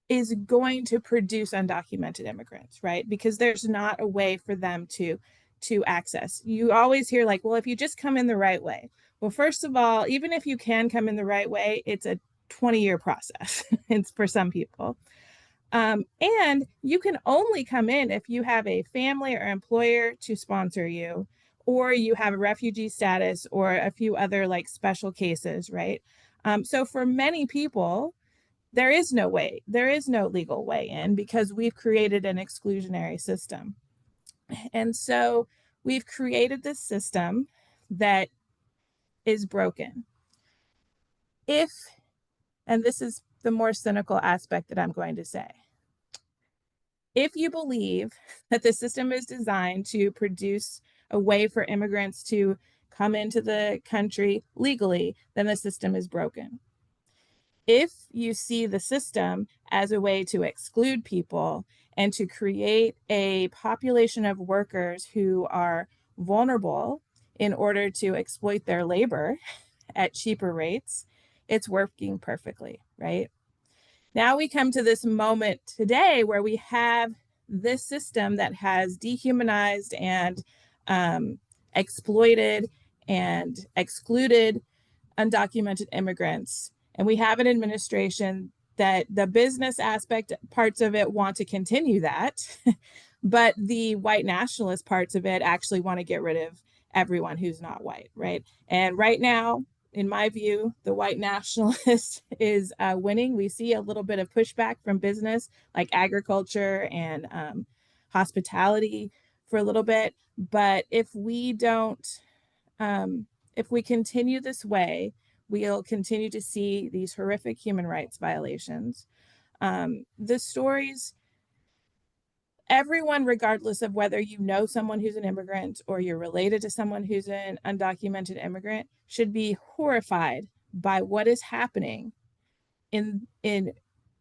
is going to produce undocumented immigrants, right? Because there's not a way for them to access. You always hear like, well, if you just come in the right way. Well, first of all, even if you can come in the right way, it's a 20-year process. It's for some people. And you can only come in if you have a family or employer to sponsor you, or you have a refugee status or a few other like special cases, right? So for many people, there is no way, there is no legal way in because we've created an exclusionary system. And so we've created this system that is broken. And this is the more cynical aspect that I'm going to say, if you believe that the system is designed to produce a way for immigrants to come into the country legally, then the system is broken. If you see the system as a way to exclude people and to create a population of workers who are vulnerable in order to exploit their labor at cheaper rates, it's working perfectly, right? Now we come to this moment today where we have this system that has dehumanized and exploited and excluded undocumented immigrants. And we have an administration that the business aspect parts of it want to continue that, but the white nationalist parts of it actually want to get rid of everyone who's not white, right? And right now, in my view, the white nationalist is winning. We see a little bit of pushback from business like agriculture and hospitality for a little bit. But if we don't, if we continue this way, we'll continue to see these horrific human rights violations. The stories, everyone, regardless of whether you know someone who's an immigrant or you're related to someone who's an undocumented immigrant, should be horrified by what is happening in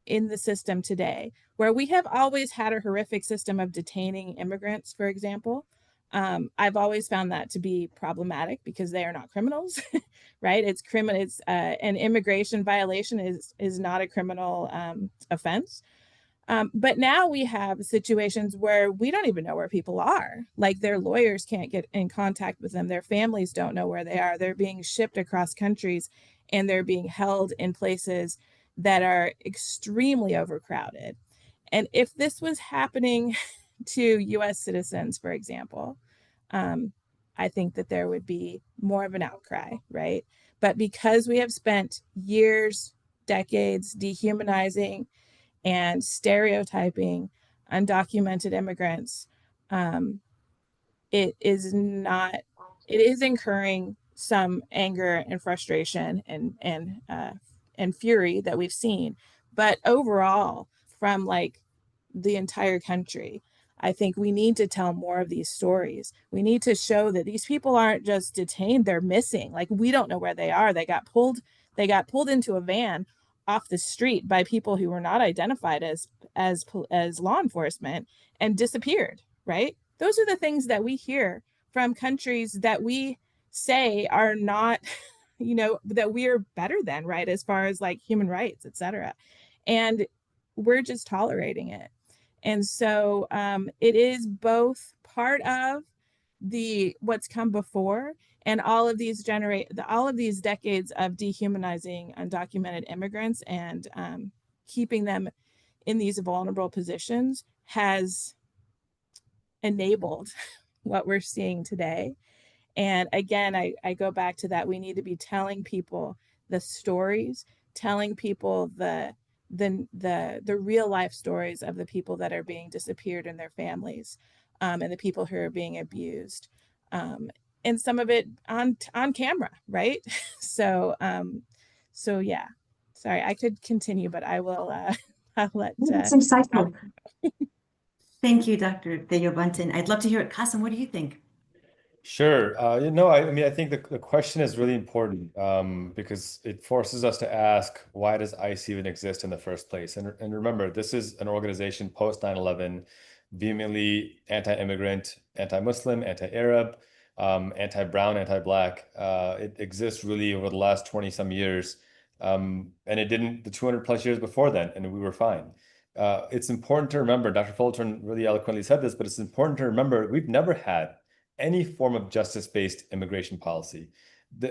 the system today, where we have always had a horrific system of detaining immigrants, for example. I've always found that to be problematic because they are not criminals, right? It's criminal. It's an immigration violation is not a criminal offense. But now we have situations where we don't even know where people are. Like their lawyers can't get in contact with them. Their families don't know where they are. They're being shipped across countries and they're being held in places that are extremely overcrowded. And if this was happening to US citizens, for example, I think that there would be more of an outcry, right? But because we have spent years, decades dehumanizing and stereotyping undocumented immigrants, it is incurring some anger and frustration and fury that we've seen. But overall, from like the entire country, I think we need to tell more of these stories. We need to show that these people aren't just detained, they're missing. Like we don't know where they are. They got pulled into a van off the street by people who were not identified as law enforcement and disappeared, right? Those are the things that we hear from countries that we say are not, that we're better than, right? As far as like human rights, et cetera. And we're just tolerating it. And so it is both part of what's come before and all of these decades of dehumanizing undocumented immigrants and keeping them in these vulnerable positions has enabled what we're seeing today. And again, I go back to that. We need to be telling people the stories, telling people the real life stories of the people that are being disappeared and their families, and the people who are being abused, and some of it on camera, right? So yeah. Sorry, I could continue, but I will. I'll let. That's insightful. Thank you, Dr. Theo Bunton. I'd love to hear it. Kasim, what do you think? Sure. I mean, I think the question is really important because it forces us to ask, why does ICE even exist in the first place? And remember, this is an organization post 9/11, vehemently anti-immigrant, anti-Muslim, anti-Arab, anti-brown, anti-Black. It exists really over the last 20 some years. And it didn't the 200 plus years before then, and we were fine. It's important to remember, Dr. Fullerton really eloquently said this, but it's important to remember we've never had any form of justice-based immigration policy.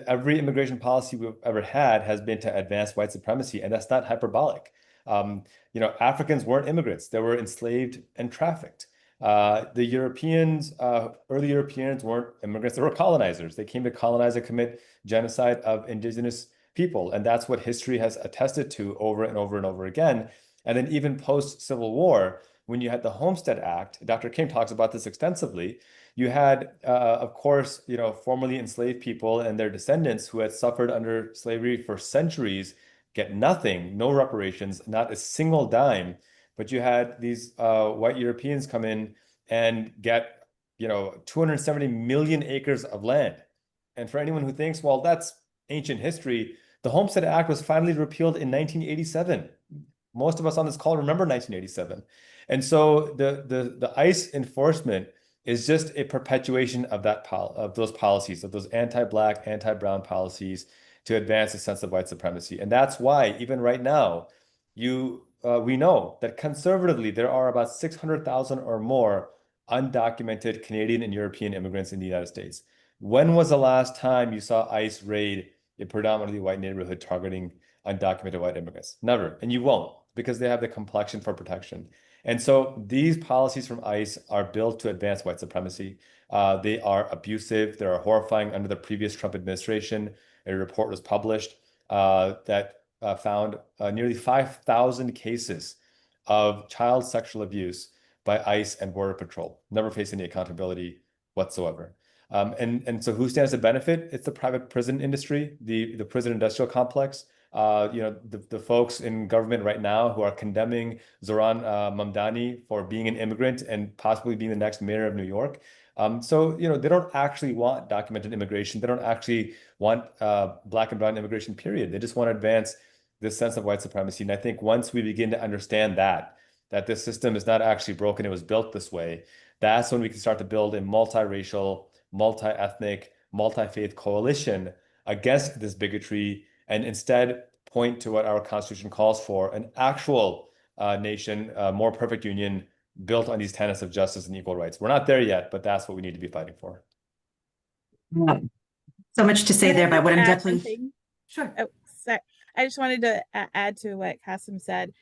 Every immigration policy we've ever had has been to advance white supremacy, and that's not hyperbolic. Africans weren't immigrants; they were enslaved and trafficked. The early Europeans weren't immigrants; they were colonizers. They came to colonize and commit genocide of indigenous people, and that's what history has attested to over and over and over again. And then even post-Civil War, when you had the Homestead Act, Dr. King talks about this extensively. You had, of course, formerly enslaved people and their descendants who had suffered under slavery for centuries get nothing, no reparations, not a single dime. But you had these white Europeans come in and get, 270 million acres of land. And for anyone who thinks, well, that's ancient history, the Homestead Act was finally repealed in 1987. Most of us on this call remember 1987. And so the ICE enforcement is just a perpetuation of those policies, of those anti-Black, anti-brown policies to advance a sense of white supremacy. And that's why even right now, we know that conservatively there are about 600,000 or more undocumented Canadian and European immigrants in the United States. When was the last time you saw ICE raid a predominantly white neighborhood targeting undocumented white immigrants? Never, and you won't, because they have the complexion for protection. And so these policies from ICE are built to advance white supremacy. They are abusive. They are horrifying. Under the previous Trump administration, a report was published that found nearly 5,000 cases of child sexual abuse by ICE and Border Patrol. Never faced any accountability whatsoever. And so who stands to benefit? It's the private prison industry, the prison industrial complex. The folks in government right now who are condemning Zohran Mamdani for being an immigrant and possibly being the next mayor of New York. So they don't actually want documented immigration. They don't actually want Black and brown immigration, period. They just want to advance this sense of white supremacy. And I think once we begin to understand that this system is not actually broken, it was built this way, that's when we can start to build a multiracial, multi-ethnic, multi-faith coalition against this bigotry, and instead point to what our Constitution calls for, an actual nation, a more perfect union built on these tenets of justice and equal rights. We're not there yet, but that's what we need to be fighting for. So much to say there, but what I'm definitely... Sure. Oh, sorry. I just wanted to add to what Kasim said,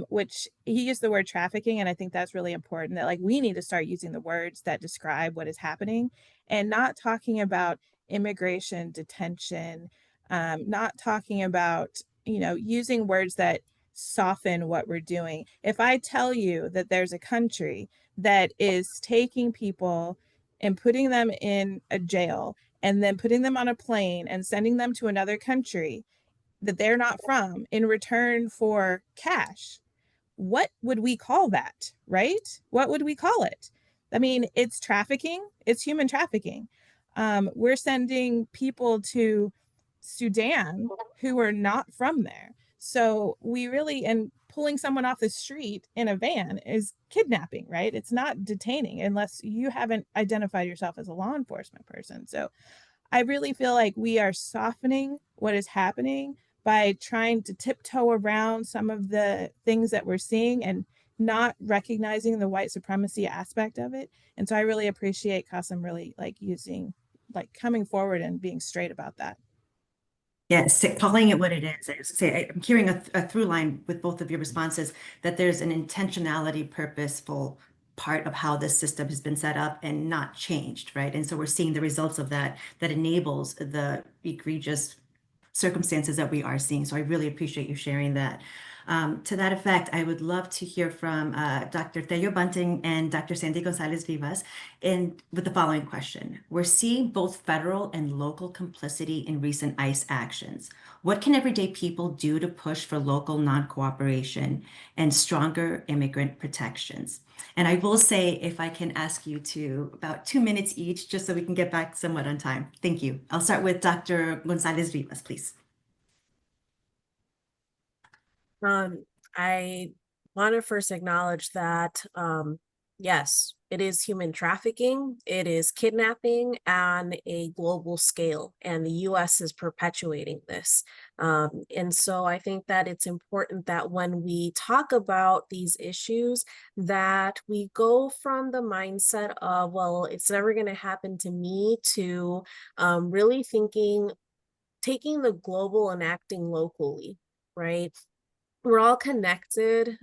which he used the word trafficking, and I think that's really important, that we need to start using the words that describe what is happening and not talking about immigration detention, not talking about, using words that soften what we're doing. If I tell you that there's a country that is taking people and putting them in a jail and then putting them on a plane and sending them to another country that they're not from in return for cash, what would we call that, right? What would we call it? I mean, it's trafficking. It's human trafficking. We're sending people to Sudan who are not from there. So and pulling someone off the street in a van is kidnapping, right? It's not detaining unless you haven't identified yourself as a law enforcement person. So I really feel like we are softening what is happening by trying to tiptoe around some of the things that we're seeing and not recognizing the white supremacy aspect of it. And so I really appreciate Kasim really coming forward and being straight about that. Yes, calling it what it is. I was say I'm hearing a through line with both of your responses that there's an intentionality, purposeful part of how this system has been set up and not changed, right? And so we're seeing the results of that enables the egregious circumstances that we are seeing. So I really appreciate you sharing that. To that effect, I would love to hear from Dr. Tello Bunting and Dr. Sandy Gonzalez Vivas with the following question. We're seeing both federal and local complicity in recent ICE actions. What can everyday people do to push for local non-cooperation and stronger immigrant protections? And I will say, if I can ask you to about 2 minutes each, just so we can get back somewhat on time. Thank you. I'll start with Dr. Gonzalez Vivas, please. I want to first acknowledge that, yes, it is human trafficking, it is kidnapping on a global scale, and the US is perpetuating this. And so I think that it's important that when we talk about these issues, that we go from the mindset of, well, it's never going to happen to me, to really taking the global and acting locally, right? We're all connected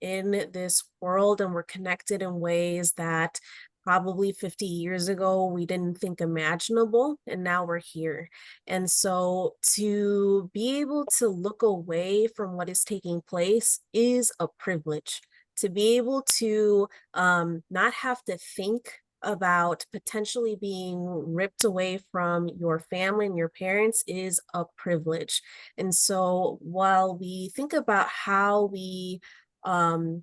in this world, and we're connected in ways that probably 50 years ago we didn't think imaginable, and now we're here. And so to be able to look away from what is taking place is a privilege. To be able to not have to think about potentially being ripped away from your family and your parents is a privilege. And so while we think about how we can,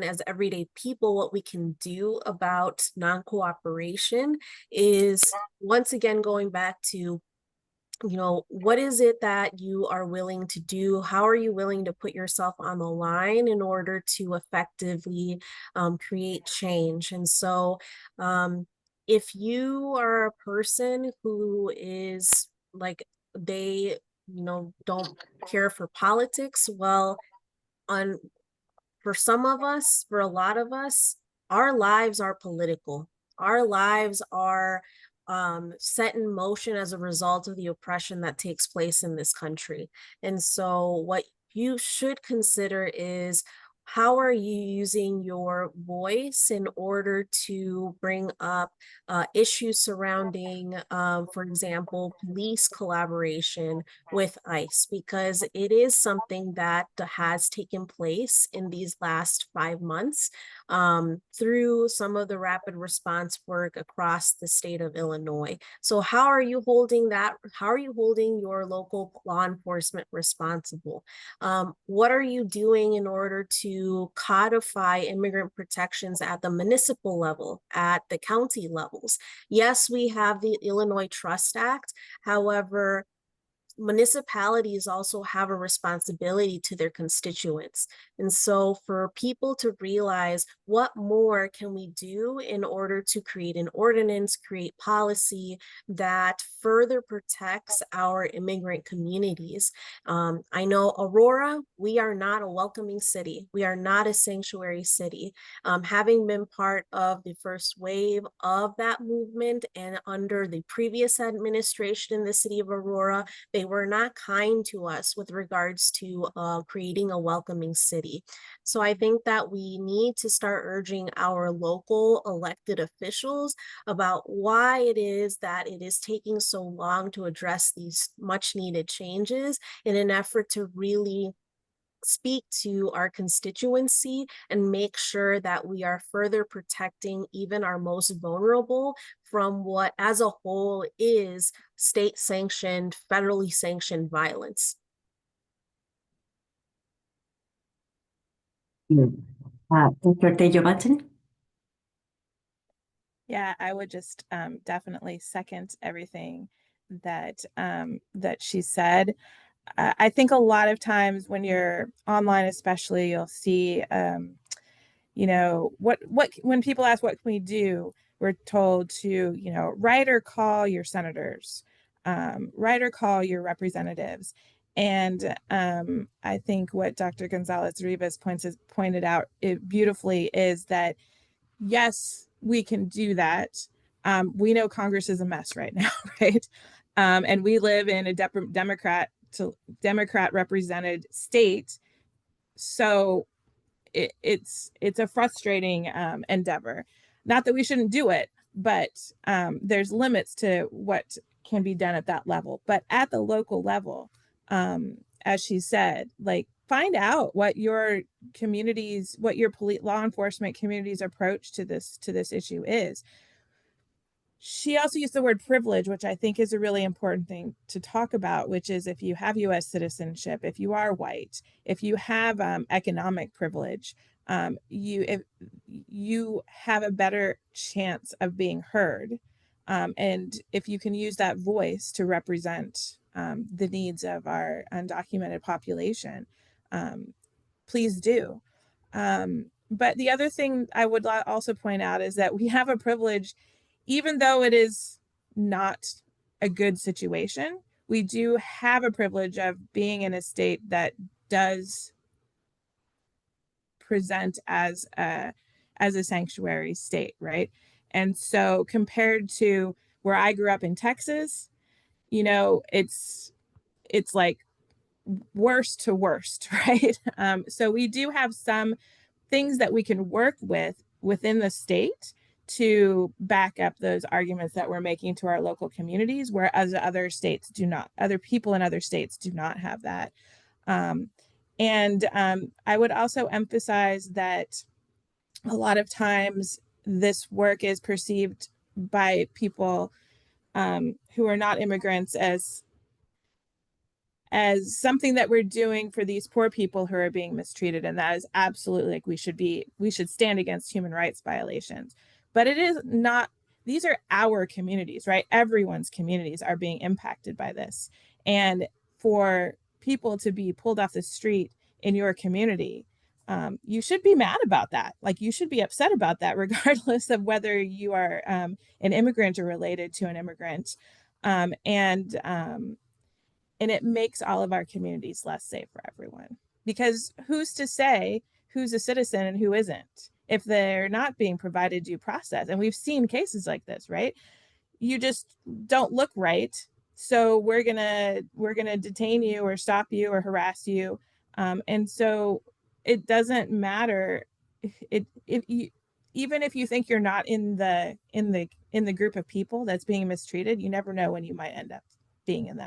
as everyday people, what we can do about non-cooperation is, once again, going back to, what is it that you are willing to do? How are you willing to put yourself on the line in order to effectively create change? And so if you are a person who is like, they, don't care for politics, well, for some of us, for a lot of us, our lives are political. Our lives are set in motion as a result of the oppression that takes place in this country. And so what you should consider is, how are you using your voice in order to bring up issues surrounding, for example, police collaboration with ICE? Because it is something that has taken place in these last 5 months through some of the rapid response work across the state of Illinois. So how are you holding that? How are you holding your local law enforcement responsible? What are you doing in order to codify immigrant protections at the municipal level, at the county levels? Yes, we have the Illinois Trust Act. However, municipalities also have a responsibility to their constituents. And so for people to realize, what more can we do in order to create an ordinance, create policy that further protects our immigrant communities? I know Aurora, we are not a welcoming city. We are not a sanctuary city. Having been part of the first wave of that movement, and under the previous administration in the city of Aurora, they were not kind to us with regards to creating a welcoming city. So I think that we need to start urging our local elected officials about why it is that it is taking so long to address these much needed changes, in an effort to really speak to our constituency and make sure that we are further protecting even our most vulnerable from what as a whole is state sanctioned, federally sanctioned violence. Dr. Tello Bunting? Yeah, I would just definitely second everything that that she said. I think a lot of times when you're online, especially, you'll see, when people ask what can we do, we're told to, write or call your senators, write or call your representatives. And I think what Dr. Gonzalez Rivas pointed out beautifully is that, yes, we can do that. We know Congress is a mess right now, right? And we live in a Democrat represented state. So it's a frustrating endeavor. Not that we shouldn't do it, but there's limits to what can be done at that level. But at the local level, as she said, like, find out what your communities, what your law enforcement community's approach to this issue is. She also used the word privilege, which I think is a really important thing to talk about, which is if you have U.S. citizenship, if you are white, if you have economic privilege, you have a better chance of being heard. And if you can use that voice to represent the needs of our undocumented population, please do. But the other thing I would also point out is that we have a privilege, even though it is not a good situation. We do have a privilege of being in a state that does present as a sanctuary state, right? And so compared to where I grew up in Texas, you know, it's like worst to worst, right? So we do have some things that we can work with within the state to back up those arguments that we're making to our local communities, whereas other states do not, other people in other states do not have that. I would also emphasize that a lot of times this work is perceived by people who are not immigrants as something that we're doing for these poor people who are being mistreated. And that is absolutely, like, we should stand against human rights violations. But it is not, these are our communities, right? Everyone's communities are being impacted by this. And for people to be pulled off the street in your community, you should be mad about that. Like, you should be upset about that, regardless of whether you are an immigrant or related to an immigrant. And it makes all of our communities less safe for everyone, because who's to say who's a citizen and who isn't if they're not being provided due process? And we've seen cases like this, right? You just don't look right, so we're gonna detain you or stop you or harass you. And so it doesn't matter if you, even if you think you're not in the group of people that's being mistreated, you never know when you might end up being in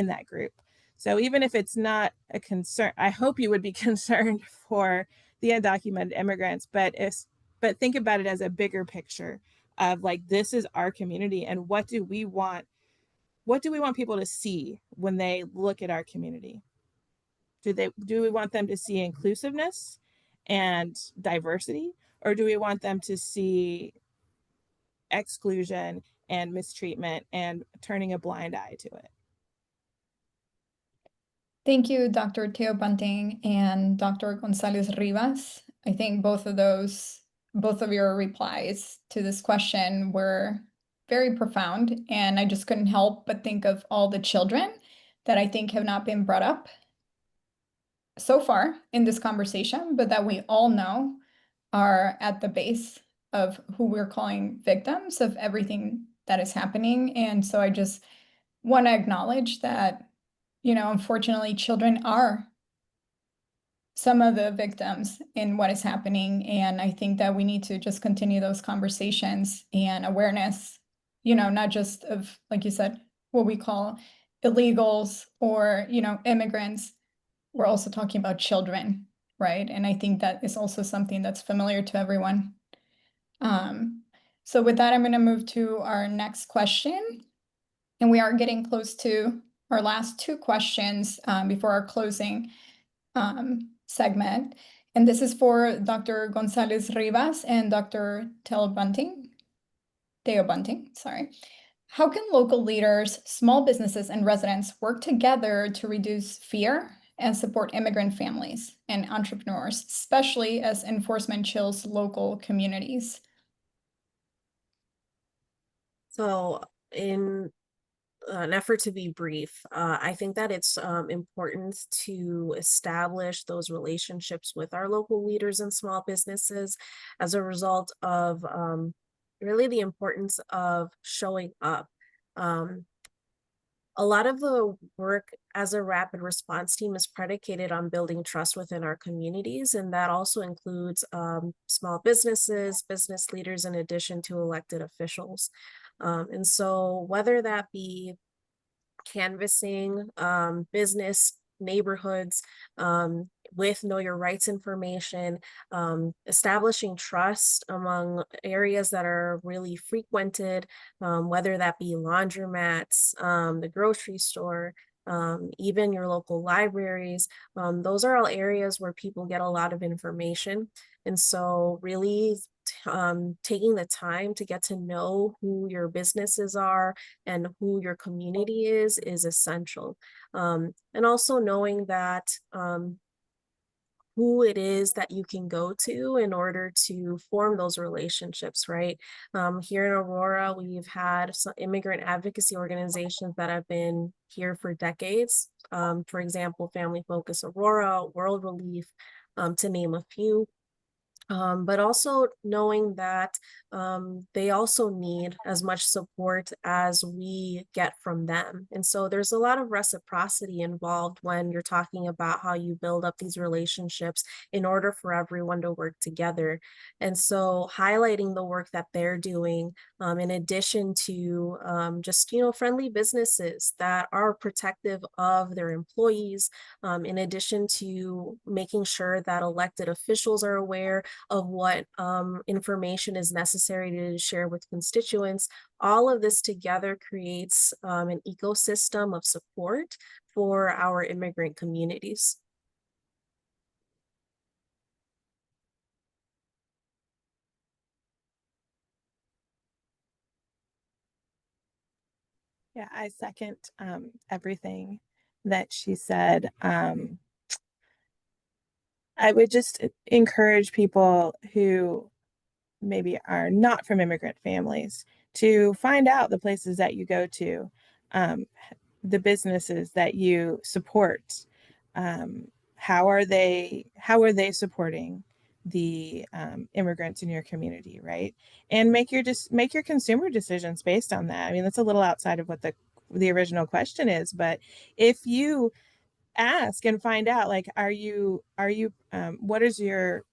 that group. So even if it's not a concern, I hope you would be concerned for the undocumented immigrants, but think about it as a bigger picture of, like, this is our community, and what do we want people to see when they look at our community? Do we want them to see inclusiveness and diversity, or do we want them to see exclusion and mistreatment and turning a blind eye to it? Thank you, Dr. Teo Bunting and Dr. Gonzalez Rivas. I think both of your replies to this question were very profound, and I just couldn't help but think of all the children that I think have not been brought up so far in this conversation, but that we all know are at the base of who we're calling victims of everything that is happening. And so I just want to acknowledge that, you know, unfortunately, children are some of the victims in what is happening. And I think that we need to just continue those conversations and awareness, you know, not just of, like you said, what we call illegals or, you know, immigrants. We're also talking about children, right? And I think that is also something that's familiar to everyone. So with that, I'm going to move to our next question. And we are getting close to our last two questions before our closing segment. And this is for Dr. Gonzalez Rivas and Dr. Teo Bunting, sorry. How can local leaders, small businesses, and residents work together to reduce fear and support immigrant families and entrepreneurs, especially as enforcement chills local communities? So an effort to be brief, I think that it's important to establish those relationships with our local leaders and small businesses as a result of really the importance of showing up. Um, a lot of the work as a rapid response team is predicated on building trust within our communities, and that also includes small businesses, business leaders, in addition to elected officials. And so whether that be canvassing business neighborhoods with know your rights information, establishing trust among areas that are really frequented, whether that be laundromats, the grocery store, even your local libraries. Those are all areas where people get a lot of information. And so really taking the time to get to know who your businesses are and who your community is essential. And also knowing that who it is that you can go to in order to form those relationships, right? Here in Aurora, we've had some immigrant advocacy organizations that have been here for decades. For example, Family Focus Aurora, World Relief, to name a few. But also knowing that they also need as much support as we get from them. And so there's a lot of reciprocity involved when you're talking about how you build up these relationships in order for everyone to work together. And so highlighting the work that they're doing, in addition to just, friendly businesses that are protective of their employees, in addition to making sure that elected officials are aware of what information is necessary to share with constituents. All of this together creates an ecosystem of support for our immigrant communities. Yeah, I second everything that she said. I would just encourage people who maybe are not from immigrant families to find out the places that you go to, the businesses that you support. How are they supporting the immigrants in your community, right? And make your consumer decisions based on that. I mean, that's a little outside of what the original question is, but if you ask and find out, like, what is your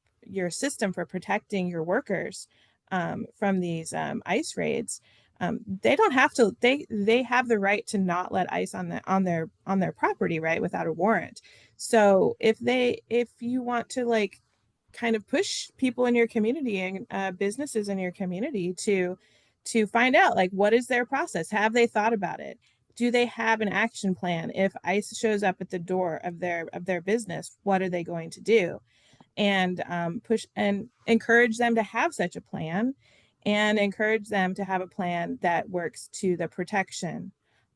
system for protecting your workers from these ICE raids? They don't have to, they have the right to not let ICE on their property, right, without a warrant. So if you want to, like, kind of push people in your community and businesses in your community to find out, like, what is their process? Have they thought about it? Do they have an action plan? If ICE shows up at the door of their business, what are they going to do? And push and encourage them to have such a plan, and encourage them to have a plan that works to the protection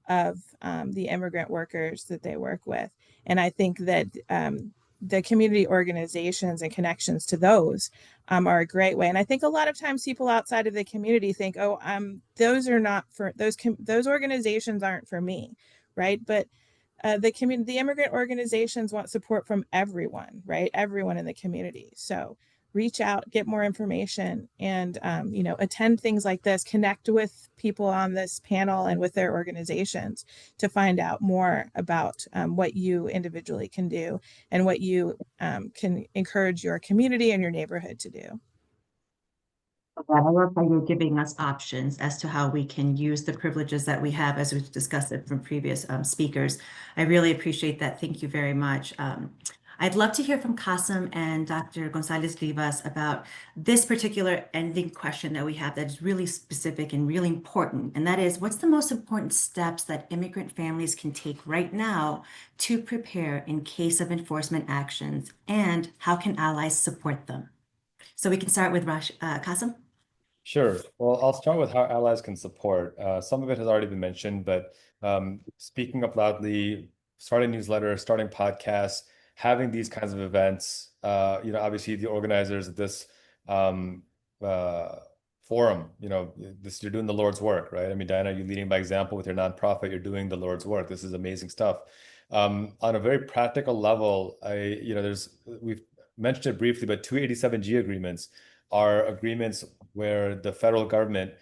of the immigrant workers that they work with. And I think that the community organizations and connections to those are a great way. And I think a lot of times people outside of the community think, oh, those are not for those organizations aren't for me, right? But the immigrant organizations want support from everyone, right? Everyone in the community. So reach out, get more information, and attend things like this, connect with people on this panel and with their organizations to find out more about what you individually can do and what you can encourage your community and your neighborhood to do. I love how you're giving us options as to how we can use the privileges that we have, as we've discussed it from previous speakers. I really appreciate that. Thank you very much. I'd love to hear from Kasim and Dr. Gonzalez Rivas about this particular ending question that we have that is really specific and really important. And that is, what's the most important steps that immigrant families can take right now to prepare in case of enforcement actions? And how can allies support them? So we can start with Kasim. Sure. Well, I'll start with how allies can support. Some of it has already been mentioned, but speaking up loudly, starting newsletters, starting podcasts, having these kinds of events. Obviously the organizers of this forum. You're doing the Lord's work, right? I mean, Diana, you're leading by example with your nonprofit. You're doing the Lord's work. This is amazing stuff. On a very practical level, we've mentioned it briefly, but 287G agreements are agreements where the federal government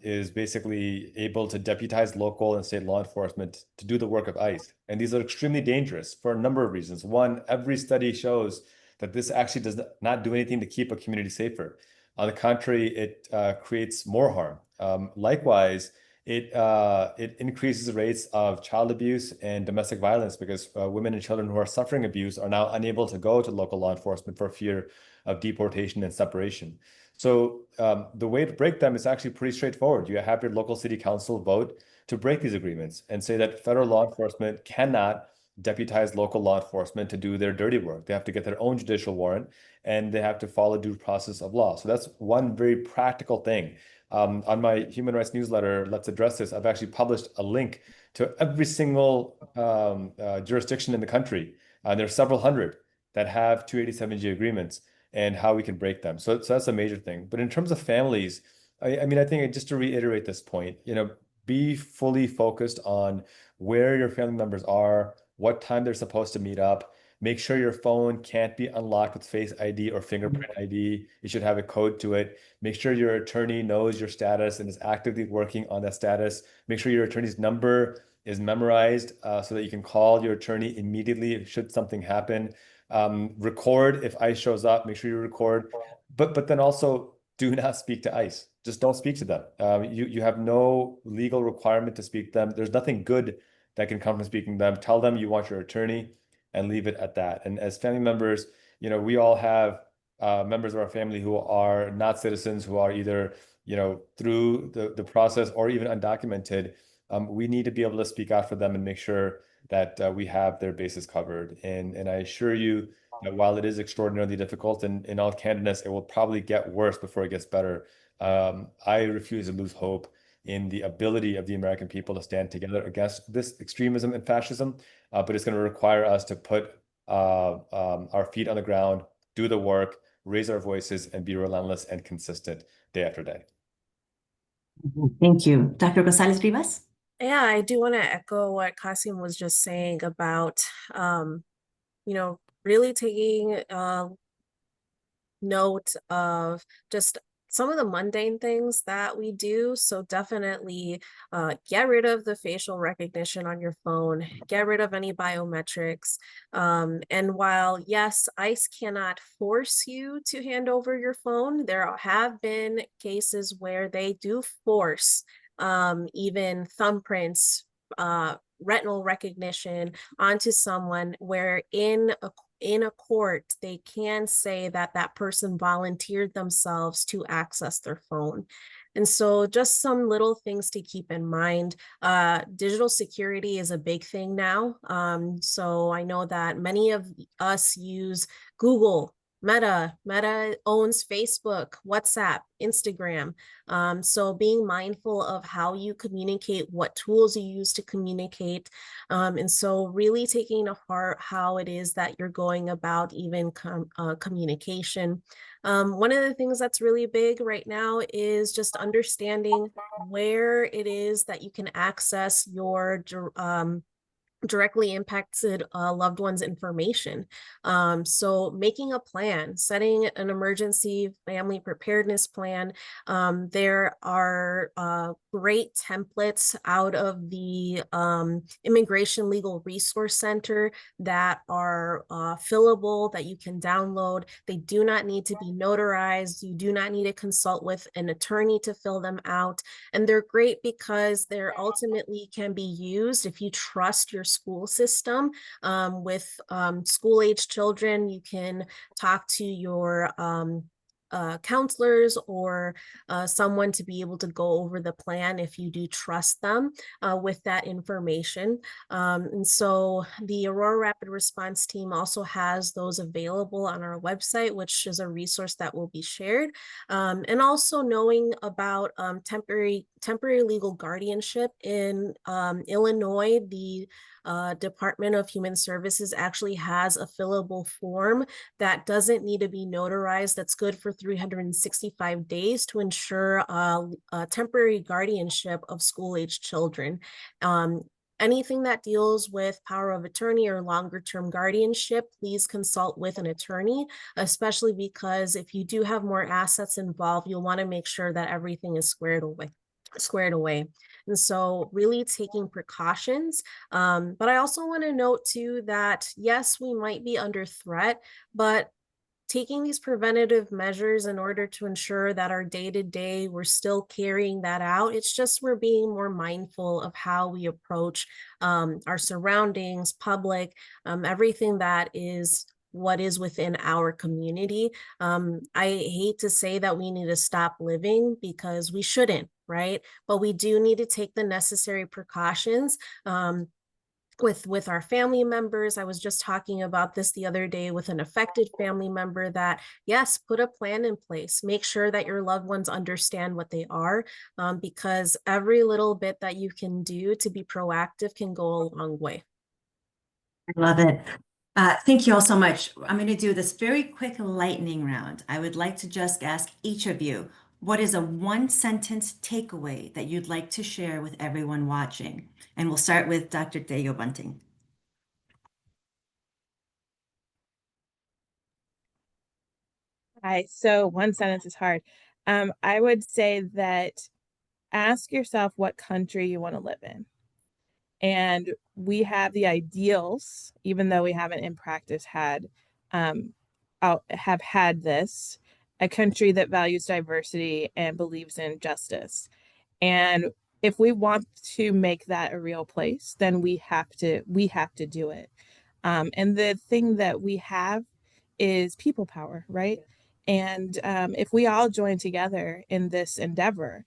is basically able to deputize local and state law enforcement to do the work of ICE. And these are extremely dangerous for a number of reasons. One, every study shows that this actually does not do anything to keep a community safer. On the contrary, it creates more harm. Likewise, it increases the rates of child abuse and domestic violence because women and children who are suffering abuse are now unable to go to local law enforcement for fear of deportation and separation. So the way to break them is actually pretty straightforward. You have your local city council vote to break these agreements and say that federal law enforcement cannot deputize local law enforcement to do their dirty work. They have to get their own judicial warrant and they have to follow due process of law. So that's one very practical thing. On my human rights newsletter, Let's Address This, I've actually published a link to every single jurisdiction in the country. There are several hundred that have 287G agreements and how we can break them. So that's a major thing. But in terms of families, I mean, I think just to reiterate this point, be fully focused on where your family members are, what time they're supposed to meet up. Make sure your phone can't be unlocked with Face ID or fingerprint ID. You should have a code to it. Make sure your attorney knows your status and is actively working on that status. Make sure your attorney's number is memorized so that you can call your attorney immediately should something happen. Record if ICE shows up. Make sure you record, but then also do not speak to ICE. Just don't speak to them. You have no legal requirement to speak to them. There's nothing good that can come from speaking to them. Tell them you want your attorney and leave it at that. And as family members, we all have members of our family who are not citizens, who are either, through the process or even undocumented. We need to be able to speak out for them and make sure that we have their bases covered. And I assure you that while it is extraordinarily difficult, and in all candidness, it will probably get worse before it gets better. I refuse to lose hope in the ability of the American people to stand together against this extremism and fascism, but it's going to require us to put our feet on the ground, do the work, raise our voices, and be relentless and consistent day after day. Thank you. Dr. Gonzalez Rivas? Yeah, I do want to echo what Kasim was just saying about, really taking note of just some of the mundane things that we do. So definitely get rid of the facial recognition on your phone, get rid of any biometrics. And while, yes, ICE cannot force you to hand over your phone, there have been cases where they do force even thumbprints, retinal recognition onto someone, where in a court, they can say that that person volunteered themselves to access their phone. And so just some little things to keep in mind. Digital security is a big thing now. So I know that many of us use Google. Meta owns Facebook, WhatsApp, Instagram. So being mindful of how you communicate, what tools you use to communicate. And so really taking to heart how it is that you're going about even communication. One of the things that's really big right now is just understanding where it is that you can access your directly impacted loved ones' information. So making a plan, setting an emergency family preparedness plan. There are great templates out of the Immigration Legal Resource Center that are fillable, that you can download. They do not need to be notarized. You do not need to consult with an attorney to fill them out. And they're great because they're ultimately can be used if you trust your school system. With school-age children, you can talk to your counselors or someone to be able to go over the plan if you do trust them with that information. And so the Aurora Rapid Response Team also has those available on our website, which is a resource that will be shared. And also knowing about temporary legal guardianship in Illinois, the Department of Human Services actually has a fillable form that doesn't need to be notarized. That's good for 365 days to ensure a temporary guardianship of school-aged children. Anything that deals with power of attorney or longer term guardianship, please consult with an attorney, especially because if you do have more assets involved, you'll want to make sure that everything is squared away. And so really taking precautions. But I also want to note too that yes, we might be under threat, but taking these preventative measures in order to ensure that our day-to-day, we're still carrying that out. It's just we're being more mindful of how we approach our surroundings, public, everything that is what is within our community. I hate to say that we need to stop living because we shouldn't, right? But we do need to take the necessary precautions. With our family members. I was just talking about this the other day with an affected family member that, yes, put a plan in place. Make sure that your loved ones understand what they are, because every little bit that you can do to be proactive can go a long way. I love it. Thank you all so much. I'm going to do this very quick lightning round. I would like to just ask each of you, what is a one-sentence takeaway that you'd like to share with everyone watching? And we'll start with Dr. Teo Bunting. Hi, so one sentence is hard. I would say that ask yourself what country you want to live in. And we have the ideals, even though we haven't in practice have had this, a country that values diversity and believes in justice. And if we want to make that a real place, then we have to do it. And the thing that we have is people power, right? And if we all join together in this endeavor,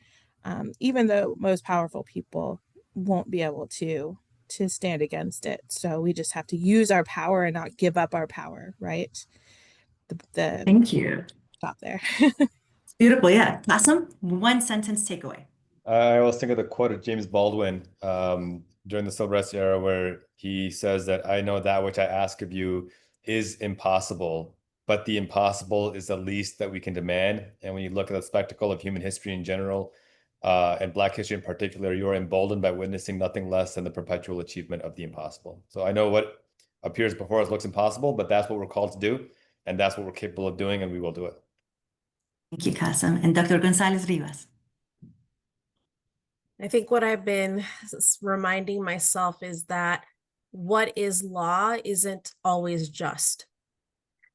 even the most powerful people won't be able to stand against it. So we just have to use our power and not give up our power, right? Thank you. Stop there. Beautiful. Yeah. Awesome. One sentence takeaway. I always think of the quote of James Baldwin during the civil rights era, where he says that I know that which I ask of you is impossible, but the impossible is the least that we can demand. And when you look at the spectacle of human history in general, and Black history in particular, you are emboldened by witnessing nothing less than the perpetual achievement of the impossible. So I know what appears before us looks impossible, but that's what we're called to do, and that's what we're capable of doing, and we will do it. Thank you, Kasem. And Dr. Gonzalez Rivas. I think what I've been reminding myself is that what is law isn't always just.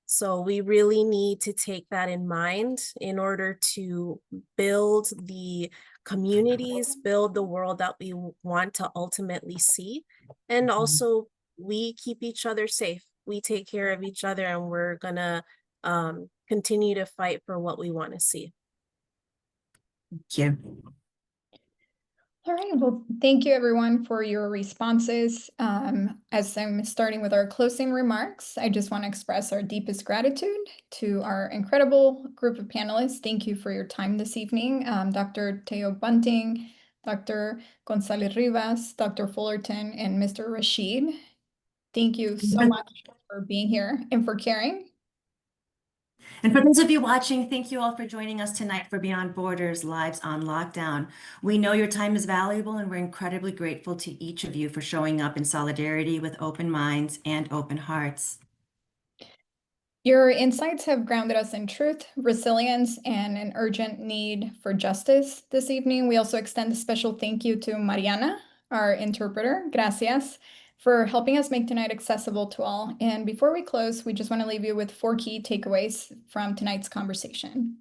So we really need to take that in mind in order to build the communities, build the world that we want to ultimately see. And also we keep each other safe. We take care of each other, and we're gonna continue to fight for what we want to see. Thank you. All right, well, thank you everyone for your responses. As I'm starting with our closing remarks, I just want to express our deepest gratitude to our incredible group of panelists. Thank you for your time this evening. Dr. Teo Bunting, Dr. Gonzalez Rivas, Dr. Fullerton, and Mr. Rashid. Thank you so much for being here and for caring. And for those of you watching, thank you all for joining us tonight for Beyond Borders Lives on Lockdown. We know your time is valuable, and we're incredibly grateful to each of you for showing up in solidarity with open minds and open hearts. Your insights have grounded us in truth, resilience, and an urgent need for justice this evening. We also extend a special thank you to Mariana, our interpreter. Gracias for helping us make tonight accessible to all. And before we close, we just want to leave you with 4 key takeaways from tonight's conversation.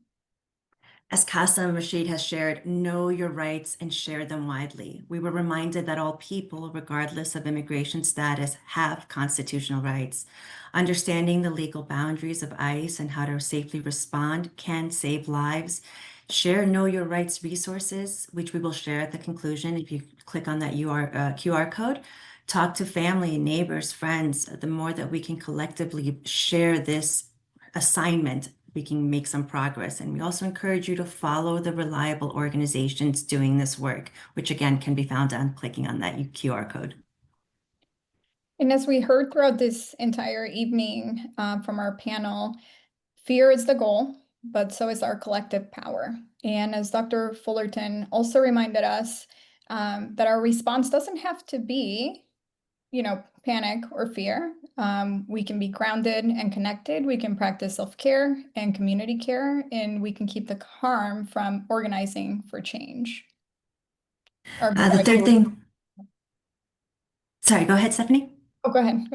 As Kasem Rashid has shared, know your rights and share them widely. We were reminded that all people, regardless of immigration status, have constitutional rights. Understanding the legal boundaries of ICE and how to safely respond can save lives. Share Know Your Rights resources, which we will share at the conclusion if you click on that QR code. Talk to family, neighbors, friends. The more that we can collectively share this assignment, we can make some progress. And we also encourage you to follow the reliable organizations doing this work, which again can be found on clicking on that QR code. And as we heard throughout this entire evening from our panel, fear is the goal, but so is our collective power. And as Dr. Fullerton also reminded us, that our response doesn't have to be, panic or fear. We can be grounded and connected. We can practice self-care and community care, and we can keep the harm from organizing for change. The third thing. Sorry, go ahead, Stephanie. Oh, go ahead.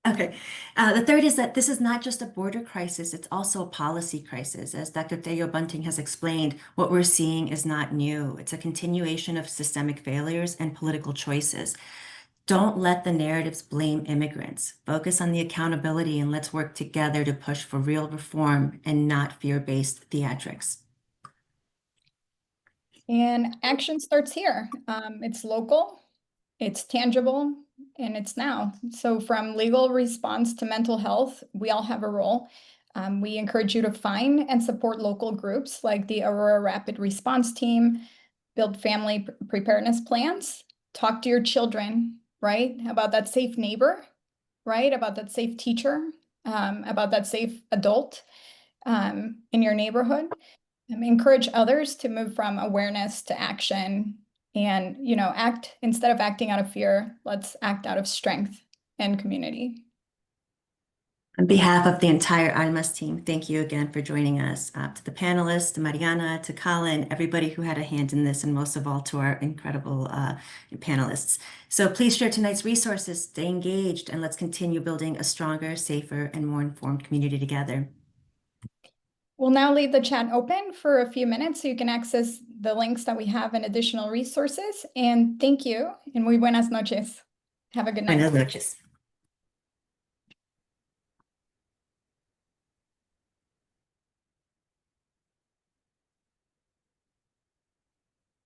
Okay. The third is that this is not just a border crisis, it's also a policy crisis. As Dr. Theo Bunting has explained, what we're seeing is not new. It's a continuation of systemic failures and political choices. Don't let the narratives blame immigrants. Focus on the accountability and let's work together to push for real reform and not fear-based theatrics. And action starts here. It's local, it's tangible, and it's now. So from legal response to mental health, we all have a role. We encourage you to find and support local groups like the Aurora Rapid Response Team, build family preparedness plans, talk to your children, right? About that safe neighbor, right? About that safe teacher, about that safe adult in your neighborhood. Encourage others to move from awareness to action and, act instead of acting out of fear. Let's act out of strength and community. On behalf of the entire ALMAS team, thank you again for joining us. To the panelists, to Mariana, to Colin, everybody who had a hand in this, and most of all to our incredible panelists. So please share tonight's resources, stay engaged, and let's continue building a stronger, safer, and more informed community together. We'll now leave the chat open for a few minutes so you can access the links that we have and additional resources. And thank you, and muy buenas noches. Have a good night. Buenas noches.